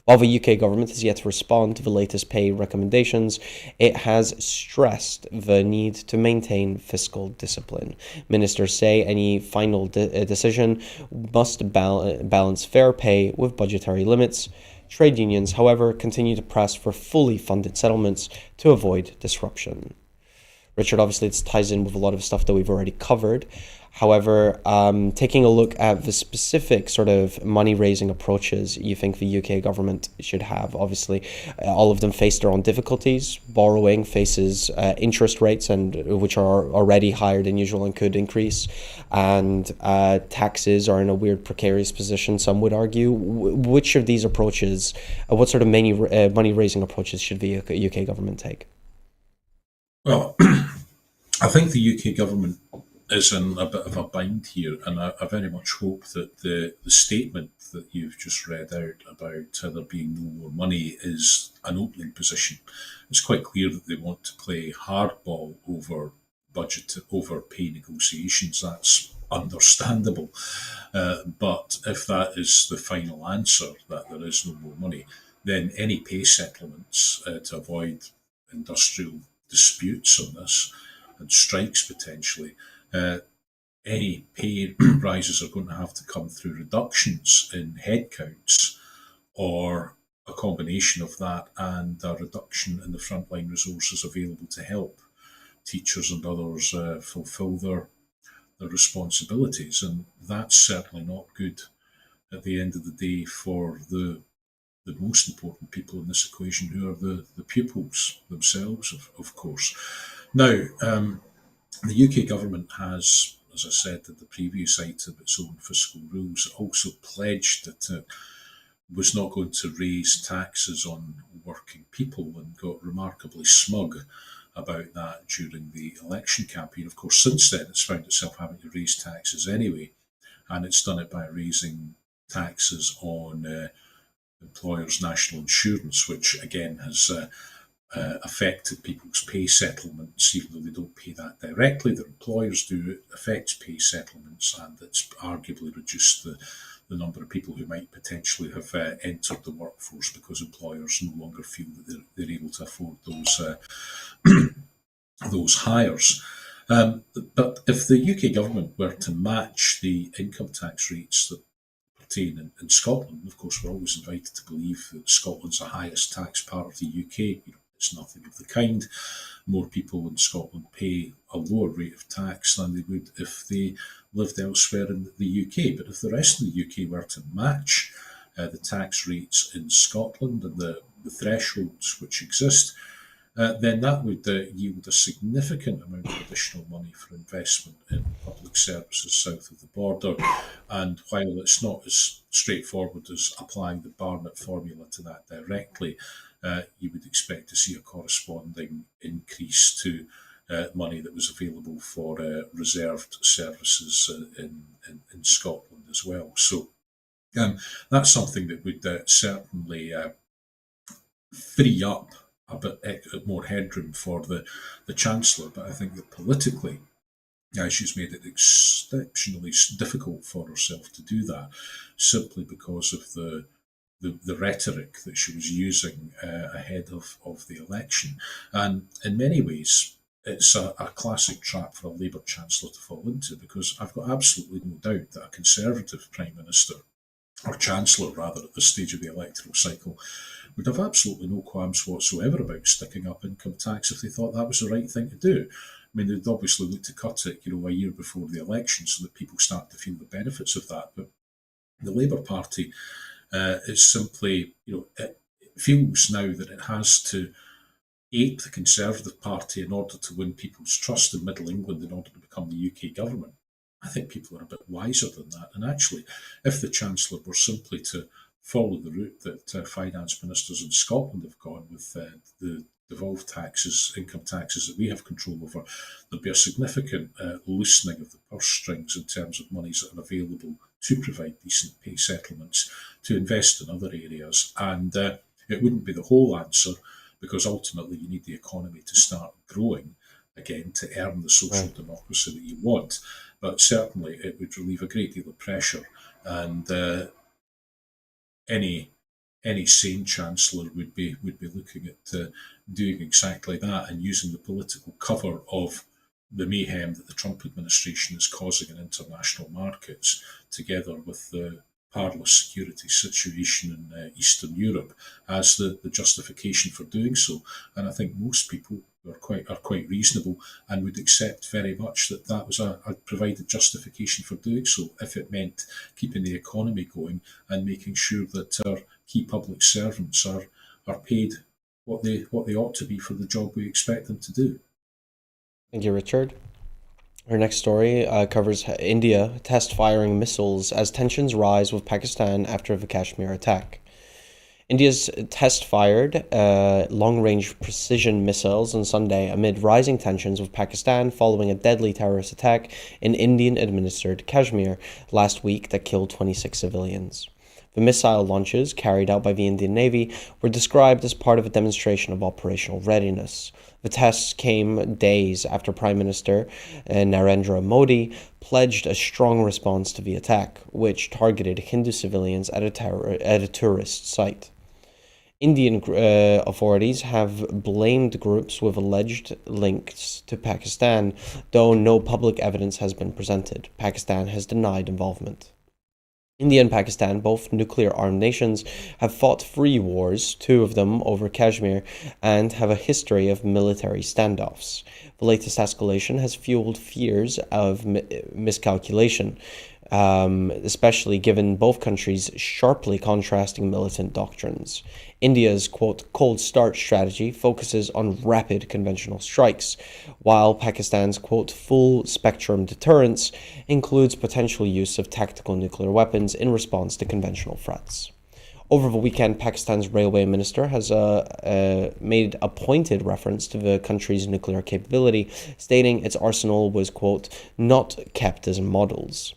While the UK government has yet to respond to the latest pay recommendations, it has stressed the need to maintain fiscal discipline. Ministers say any final decision must balance fair pay with budgetary limits. Trade unions, however, continue to press for fully funded settlements to avoid disruption. Richard, obviously, it ties in with a lot of stuff that we've already covered. However, taking a look at the specific sort of money-raising approaches you think the UK government should have, obviously, all of them face their own difficulties. Borrowing faces interest rates, and which are already higher than usual and could increase, and taxes are in a weird precarious position, some would argue. Which of these approaches, what sort of money-raising approaches should the UK government take? Well, I think the UK government is in a bit of a bind here, and I very much hope that the statement that you've just read out about there being no more money is an opening position. It's quite clear that they want to play hardball over budget, over pay negotiations. That's understandable. But if that is the final answer, that there is no more money, then any pay settlements to avoid industrial disputes on this and strikes potentially, any pay rises are going to have to come through reductions in headcounts or a combination of that and a reduction in the frontline resources available to help teachers and others fulfil their responsibilities. And that's certainly not good at the end of the day for the most important people in this equation, who are the pupils themselves, of course. Now, the UK government has, as I said in the previous item, its own fiscal rules. It also pledged that it was not going to raise taxes on working people, and got remarkably smug about that during the election campaign. Of course, since then, it's found itself having to raise taxes anyway, and it's done it by raising taxes on employers' national insurance, which again has affected people's pay settlements, even though they don't pay that directly. Their employers do. It affects pay settlements, and it's arguably reduced the number of people who might potentially have entered the workforce, because employers no longer feel that they're able to afford those hires. But if the UK government were to match the income tax rates that in Scotland, of course, we're always invited to believe that Scotland's the highest tax part of the UK. It's nothing of the kind. More people in Scotland pay a lower rate of tax than they would if they lived elsewhere in the UK. But if the rest of the UK were to match the tax rates in Scotland and the thresholds which exist, then that would yield a significant amount of additional money for investment in public services south of the border. And while it's not as straightforward as applying the Barnett formula to that directly, you would expect to see a corresponding increase to money that was available for reserved services in Scotland as well. So that's something that would certainly free up a bit more headroom for the Chancellor. But I think that politically, she's made it exceptionally difficult for herself to do that, simply because of the rhetoric that she was using ahead of the election. And in many ways, it's a classic trap for a Labour Chancellor to fall into, because I've got absolutely no doubt that a Conservative Prime Minister, or Chancellor rather, at this stage of the electoral cycle, would have absolutely no qualms whatsoever about sticking up income tax if they thought that was the right thing to do. I mean, they'd obviously look to cut it, a year before the election so that people start to feel the benefits of that. But the Labour Party is simply, it feels now that it has to ape the Conservative Party in order to win people's trust in Middle England in order to become the UK government. I think people are a bit wiser than that. And actually, if the Chancellor were simply to follow the route that finance ministers in Scotland have gone with the devolved taxes, income taxes that we have control over, there'd be a significant loosening of the purse strings in terms of monies that are available to provide decent pay settlements, to invest in other areas. And it wouldn't be the whole answer, because ultimately you need the economy to start growing again to earn the social democracy that you want. But certainly it would relieve a great deal of pressure, and any sane chancellor would be looking at doing exactly that, and using the political cover of the mayhem that the Trump administration is causing in international markets, together with the parlous security situation in Eastern Europe, as the justification for doing so. And I think most people are quite reasonable and would accept very much that was a provided justification for doing so, if it meant keeping the economy going and making sure that our key public servants are paid what they ought to be for the job we expect them to do. Thank you, Richard. Our next story covers India test firing missiles as tensions rise with Pakistan after the Kashmir attack. India's test-fired long-range precision missiles on Sunday amid rising tensions with Pakistan following a deadly terrorist attack in Indian-administered Kashmir last week that killed 26 civilians. The missile launches, carried out by the Indian Navy, were described as part of a demonstration of operational readiness. The tests came days after Prime Minister Narendra Modi pledged a strong response to the attack, which targeted Hindu civilians at a tourist site. Indian authorities have blamed groups with alleged links to Pakistan, though no public evidence has been presented. Pakistan has denied involvement. India and Pakistan, both nuclear-armed nations, have fought 3 wars, 2 of them over Kashmir, and have a history of military standoffs. The latest escalation has fueled fears of miscalculation, especially given both countries' sharply contrasting militant doctrines. India's, quote, cold start strategy focuses on rapid conventional strikes, while Pakistan's, quote, full spectrum deterrence includes potential use of tactical nuclear weapons in response to conventional threats. Over the weekend, Pakistan's railway minister has made a pointed reference to the country's nuclear capability, stating its arsenal was, quote, not kept as models.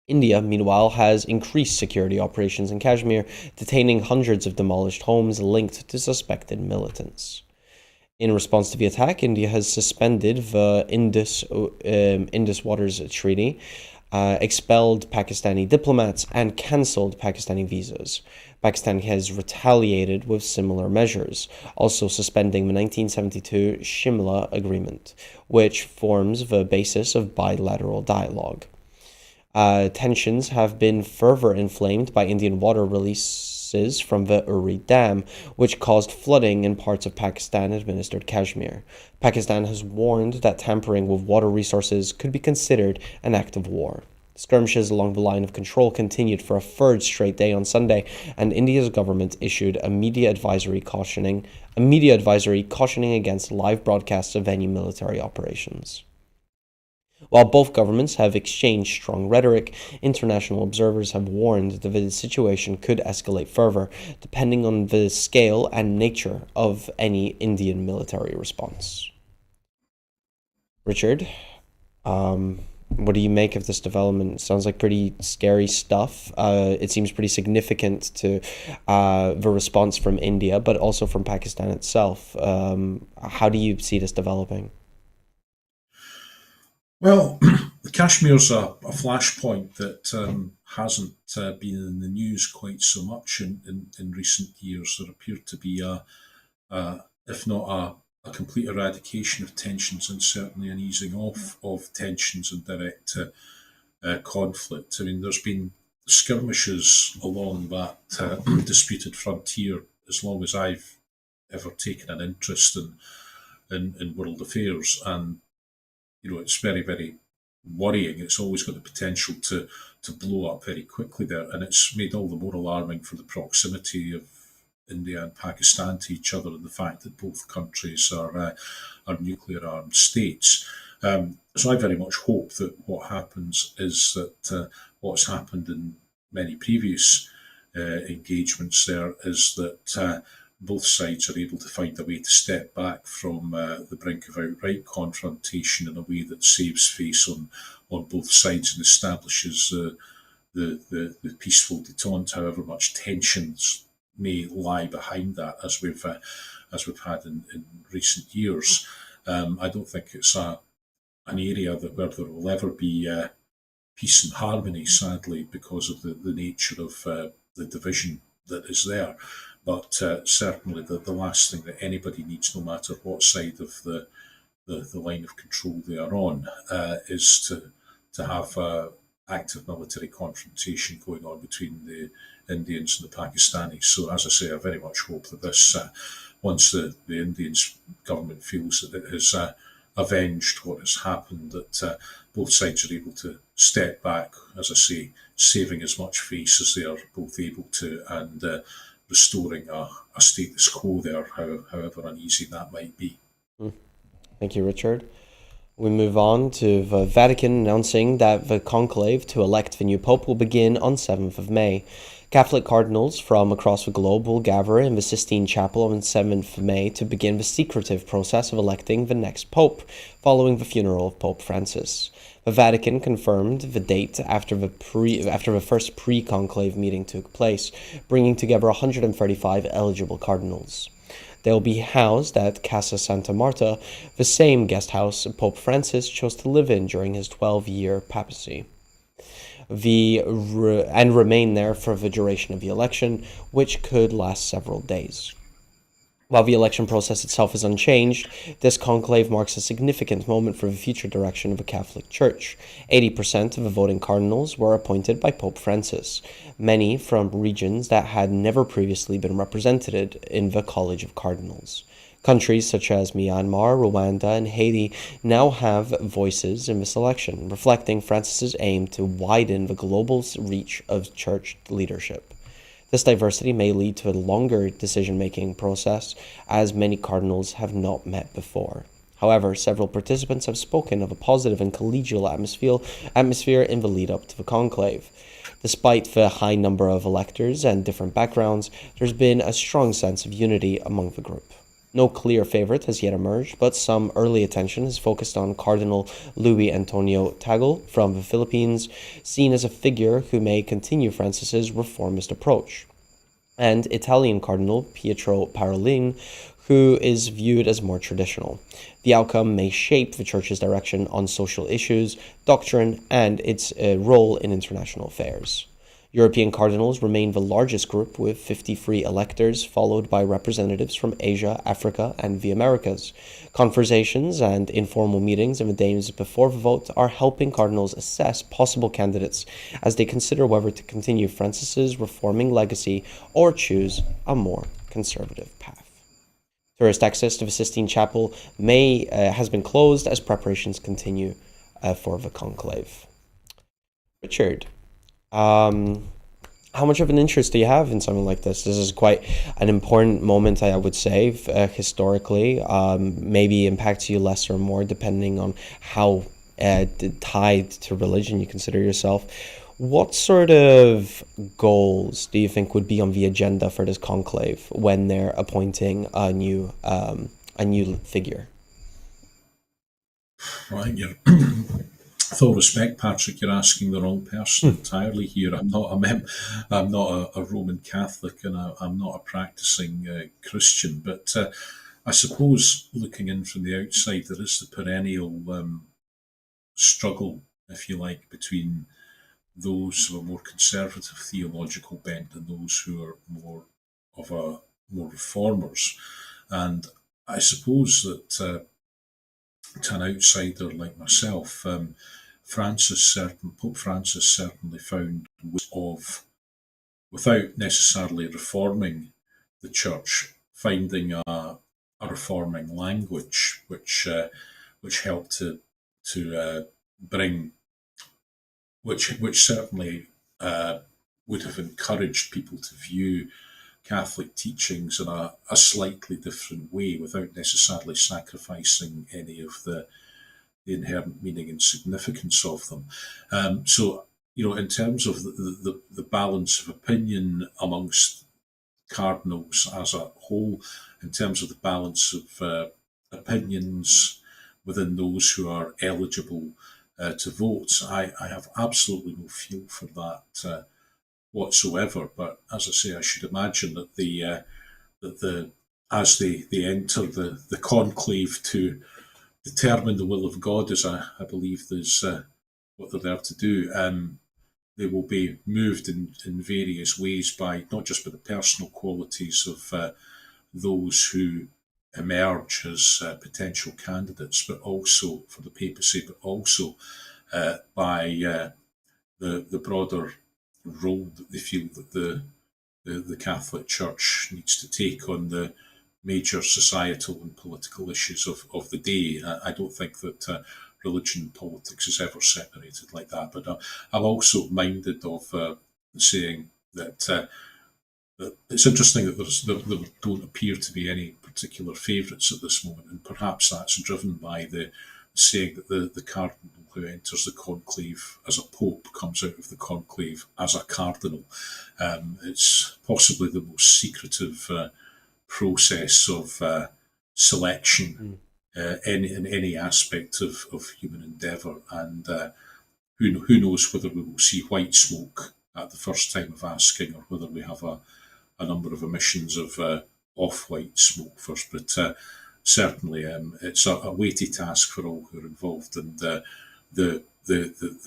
India, meanwhile, has increased security operations in Kashmir, detaining hundreds of demolished homes linked to suspected militants. In response to the attack, India has suspended the Indus Waters Treaty, expelled Pakistani diplomats, and cancelled Pakistani visas. Pakistan has retaliated with similar measures, also suspending the 1972 Shimla Agreement, which forms the basis of bilateral dialogue. Tensions have been further inflamed by Indian water releases from the Uri Dam, which caused flooding in parts of Pakistan-administered Kashmir. Pakistan has warned that tampering with water resources could be considered an act of war. Skirmishes along the line of control continued for a 3rd straight day on Sunday, and India's government issued a media advisory cautioning against live broadcasts of any military operations. While both governments have exchanged strong rhetoric, international observers have warned that the situation could escalate further, depending on the scale and nature of any Indian military response. Richard, what do you make of this development? It sounds like pretty scary stuff. It seems pretty significant to the response from India, but also from Pakistan itself. How do you see this developing? Well, Kashmir's a flashpoint that hasn't been in the news quite so much in recent years. There appeared to be if not a complete eradication of tensions, and certainly an easing off of tensions and direct conflict. I mean, there's been skirmishes along that disputed frontier as long as I've ever taken an interest in world affairs, and it's very, very worrying. It's always got the potential to blow up very quickly there, and it's made all the more alarming for the proximity of India and Pakistan to each other, and the fact that both countries are nuclear armed states. So I very much hope that what happens is that what's happened in many previous engagements there is that both sides are able to find a way to step back from the brink of outright confrontation in a way that saves face on both sides and establishes the peaceful detente, however much tensions may lie behind that, as we've had in recent years. I don't think it's an area where there will ever be peace and harmony, sadly, because of the nature of the division that is there. But certainly the last thing that anybody needs, no matter what side of the line of control they are on, is to have active military confrontation going on between the Indians and the Pakistanis. So, as I say, I very much hope that this, once the Indians government feels that it has avenged what has happened, that both sides are able to step back, as I say, saving as much face as they are both able to, and restoring a status quo there, however uneasy that might be. Thank you, Richard. We move on to the Vatican announcing that the conclave to elect the new pope will begin on 7th of May. Catholic cardinals from across the globe will gather in the Sistine Chapel on 7th of May to begin the secretive process of electing the next pope, following the funeral of Pope Francis. The Vatican confirmed the date after the first pre-conclave meeting took place, bringing together 135 eligible cardinals. They will be housed at Casa Santa Marta, the same guest house Pope Francis chose to live in during his 12-year papacy, and remain there for the duration of the election, which could last several days. While the election process itself is unchanged, this conclave marks a significant moment for the future direction of the Catholic Church. 80% of the voting cardinals were appointed by Pope Francis, many from regions that had never previously been represented in the College of Cardinals. Countries such as Myanmar, Rwanda, and Haiti now have voices in this election, reflecting Francis's aim to widen the global reach of church leadership. This diversity may lead to a longer decision-making process, as many cardinals have not met before. However, several participants have spoken of a positive and collegial atmosphere in the lead-up to the conclave. Despite the high number of electors and different backgrounds, there's been a strong sense of unity among the group. No clear favorite has yet emerged, but some early attention is focused on Cardinal Luis Antonio Tagle from the Philippines, seen as a figure who may continue Francis's reformist approach, and Italian Cardinal Pietro Parolin, who is viewed as more traditional. The outcome may shape the Church's direction on social issues, doctrine, and its role in international affairs. European cardinals remain the largest group with 53 electors, followed by representatives from Asia, Africa, and the Americas. Conversations and informal meetings in the days before the vote are helping cardinals assess possible candidates as they consider whether to continue Francis's reforming legacy or choose a more conservative path. Tourist access to the Sistine Chapel has been closed as preparations continue for the conclave. Richard, how much of an interest do you have in something like this? This is quite an important moment, I would say, historically. Maybe impacts you less or more depending on how tied to religion you consider yourself. What sort of goals do you think would be on the agenda for this conclave when they're appointing a new figure? Well, I think you're, with all respect, Patrick, you're asking the wrong person entirely here. I'm not a Roman Catholic, and I'm not a practicing Christian. But I suppose, looking in from the outside, there is the perennial struggle, if you like, between those who are more conservative theological bent and those who are more reformers. And I suppose that to an outsider like myself, Pope Francis certainly found ways of, without necessarily reforming the church, finding a reforming language which helped to bring, which certainly would have encouraged people to view Catholic teachings in a slightly different way without necessarily sacrificing any of the inherent meaning and significance of them. So, in terms of the balance of opinion amongst cardinals as a whole, in terms of the balance of opinions within those who are eligible to vote, I have absolutely no feel for that whatsoever. But as I say, I should imagine that as they enter the conclave to determine the will of God, as I believe is what they're there to do, they will be moved in various ways by not just by the personal qualities of those who emerge as potential candidates, but also for the papacy, but also by the broader role that they feel that the Catholic Church needs to take on the major societal and political issues of the day. I don't think that religion and politics is ever separated like that. But I'm also minded of saying that it's interesting that there don't appear to be any particular favourites at this moment, and perhaps that's driven by the saying that the cardinal who enters the conclave as a pope comes out of the conclave as a cardinal. It's possibly the most secretive process of selection in any aspect of human endeavour, and who knows whether we will see white smoke at the first time of asking, or whether we have a number of emissions of off-white smoke first. But certainly it's a weighty task for all who are involved, and the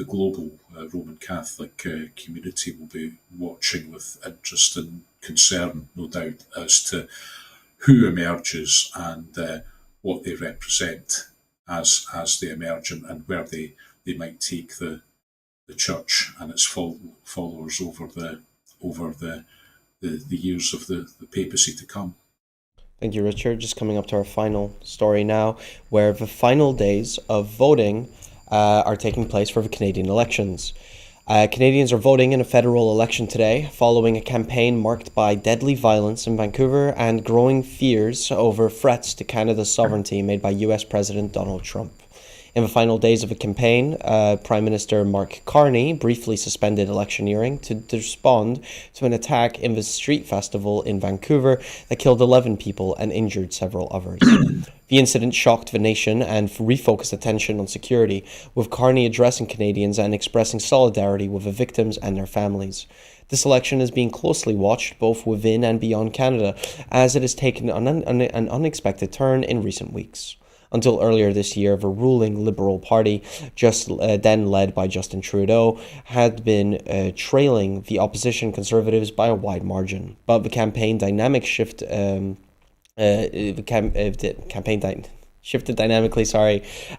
global Roman Catholic community will be watching with interest and concern, no doubt, as to who emerges and what they represent as they emerge, and where they might take the church and its followers over the years of the papacy to come. Thank you, Richard. Just coming up to our final story now, where the final days of voting are taking place for the Canadian elections. Canadians are voting in a federal election today, following a campaign marked by deadly violence in Vancouver and growing fears over threats to Canada's sovereignty made by US President Donald Trump. In the final days of the campaign, Prime Minister Mark Carney briefly suspended electioneering to respond to an attack in the street festival in Vancouver that killed 11 people and injured several others. The incident shocked the nation and refocused attention on security, with Carney addressing Canadians and expressing solidarity with the victims and their families. This election is being closely watched both within and beyond Canada, as it has taken an unexpected turn in recent weeks. Until earlier this year, the ruling Liberal Party, then led by Justin Trudeau, had been trailing the opposition Conservatives by a wide margin. But the campaign dynamic shifted dynamically,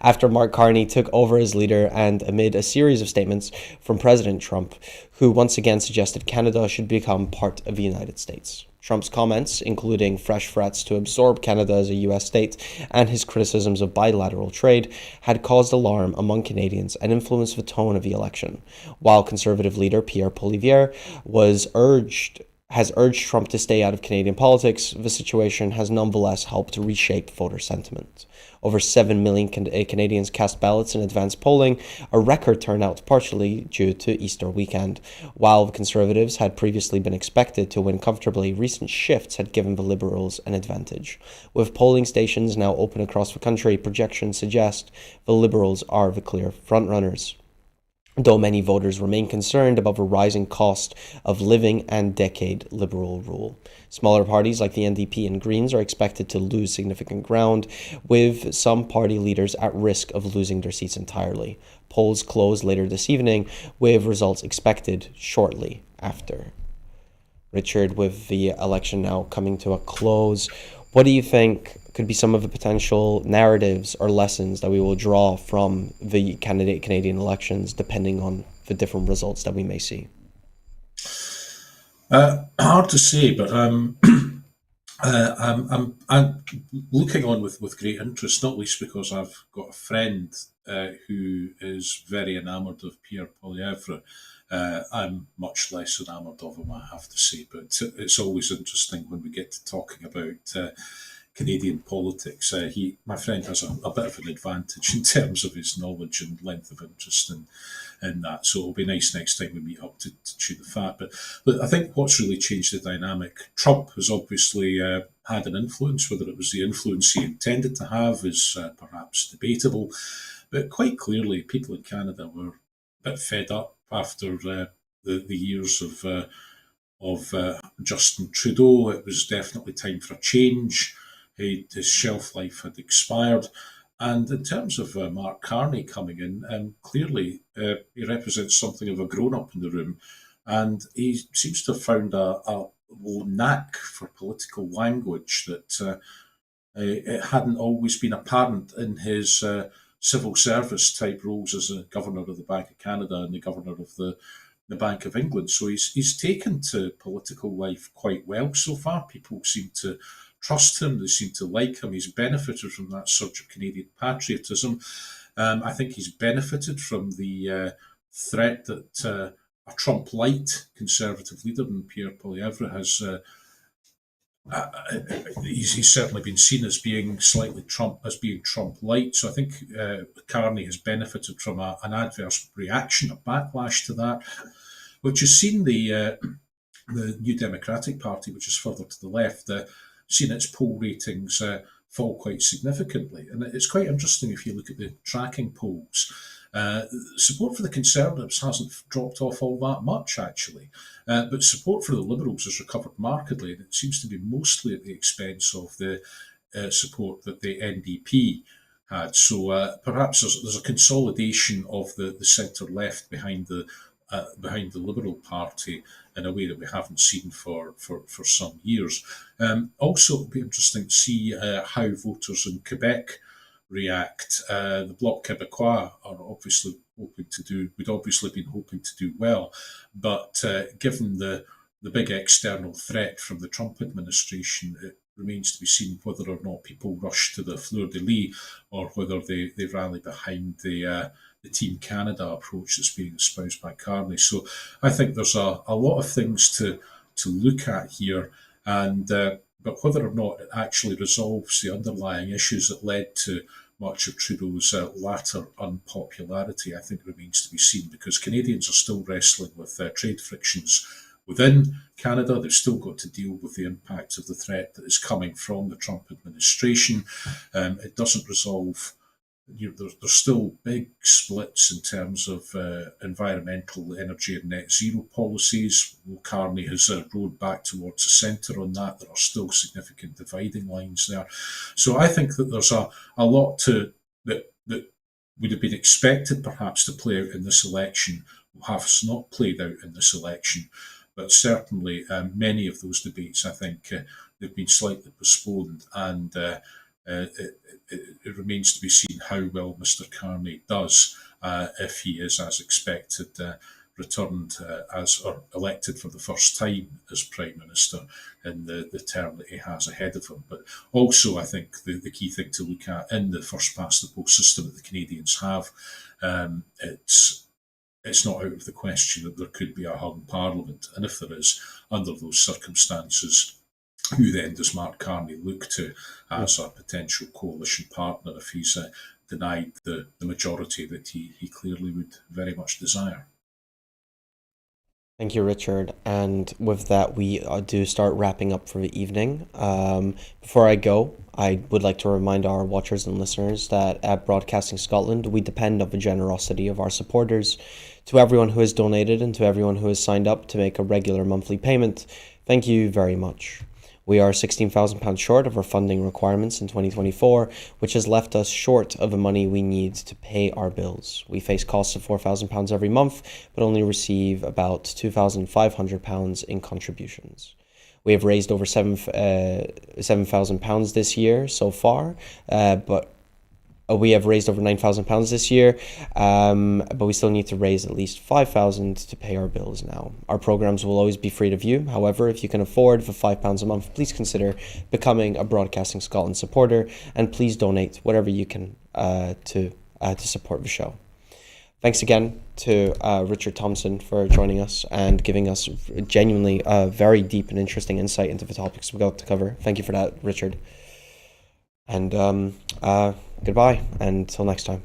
after Mark Carney took over as leader and amid a series of statements from President Trump, who once again suggested Canada should become part of the United States. Trump's comments, including fresh threats to absorb Canada as a US state and his criticisms of bilateral trade, had caused alarm among Canadians and influenced the tone of the election, while Conservative leader Pierre Poilievre was urged has urged Trump to stay out of Canadian politics, the situation has nonetheless helped to reshape voter sentiment. Over 7 million Canadians cast ballots in advance polling, a record turnout partially due to Easter weekend. While the Conservatives had previously been expected to win comfortably, recent shifts had given the Liberals an advantage. With polling stations now open across the country, projections suggest the Liberals are the clear frontrunners, though many voters remain concerned about the rising cost of living and decade Liberal rule. Smaller parties like the NDP and Greens are expected to lose significant ground, with some party leaders at risk of losing their seats entirely. Polls close later this evening, with results expected shortly after. Richard, with the election now coming to a close, what do you think could be some of the potential narratives or lessons that we will draw from the Canadian elections, depending on the different results that we may see? Hard to say, but I'm looking on with great interest, not least because I've got a friend who is very enamoured of Pierre Poilievre. I'm much less enamoured of him, I have to say, but it's always interesting when we get to talking about Canadian politics. My friend has a bit of an advantage in terms of his knowledge and length of interest in that. So it'll be nice next time we meet up to chew the fat. But I think what's really changed the dynamic, Trump has obviously had an influence. Whether it was the influence he intended to have is perhaps debatable. But quite clearly, people in Canada were a bit fed up after the years of Justin Trudeau. It was definitely time for a change. His shelf life had expired. And in terms of Mark Carney coming in, clearly he represents something of a grown-up in the room. And he seems to have found a knack for political language that it hadn't always been apparent in his civil service type roles as a governor of the Bank of Canada and the governor of the Bank of England. So he's taken to political life quite well so far. People seem to trust him. They seem to like him. He's benefited from that surge of Canadian patriotism. I think he's benefited from the threat that a Trump-light Conservative leader in Pierre Poilievre has. He's certainly been seen as being Trump-light. So I think Carney has benefited from an adverse reaction, a backlash to that, which has seen the New Democratic Party, which is further to the left, seen its poll ratings fall quite significantly. And it's quite interesting if you look at the tracking polls. Support for the Conservatives hasn't dropped off all that much, actually. But support for the Liberals has recovered markedly, and it seems to be mostly at the expense of the support that the NDP had. So perhaps there's a consolidation of the centre-left behind the Liberal Party in a way that we haven't seen for some years. Also, it'll be interesting to see how voters in Quebec react. The Bloc Québécois are obviously been hoping to do well, but given the big external threat from the Trump administration, it remains to be seen whether or not people rush to the fleur de lis or whether they rally behind the Team Canada approach that's being espoused by Carney. So I think there's a lot of things to look at here, and but whether or not it actually resolves the underlying issues that led to much of Trudeau's latter unpopularity, I think remains to be seen, because Canadians are still wrestling with trade frictions within Canada. They've still got to deal with the impact of the threat that is coming from the Trump administration. It doesn't resolve. There's still big splits in terms of environmental, energy and net zero policies. Carney has rowed back towards the centre on that. There are still significant dividing lines there. So I think that there's a lot that would have been expected perhaps to play out in this election, has not played out in this election. But certainly many of those debates, I think, they've been slightly postponed, and it remains to be seen how well Mr. Carney does if he is, as expected, returned or elected for the first time as Prime Minister in the term that he has ahead of him. But also, I think the key thing to look at in the first past the post system that the Canadians have, it's it's not out of the question that there could be a hung parliament. And if there is, under those circumstances, who then does Mark Carney look to as a potential coalition partner if he's denied the majority that he clearly would very much desire? Thank you, Richard. And with that, we do start wrapping up for the evening. Before I go, I would like to remind our watchers and listeners that at Broadcasting Scotland, we depend on the generosity of our supporters. To everyone who has donated and to everyone who has signed up to make a regular monthly payment, thank you very much. We are £16,000 short of our funding requirements in 2024, which has left us short of the money we need to pay our bills. We face costs of £4,000 every month, but only receive about £2,500 in contributions. We have raised over £7,000 this year so far, but we have raised over £9,000 this year, but we still need to raise at least £5,000 to pay our bills now. Our programs will always be free to view. However, if you can afford for £5 a month, please consider becoming a Broadcasting Scotland supporter, and please donate whatever you can to support the show. Thanks again to Richard Thomson for joining us and giving us genuinely very deep and interesting insight into the topics we got to cover. Thank you for that, Richard. And goodbye, and until next time.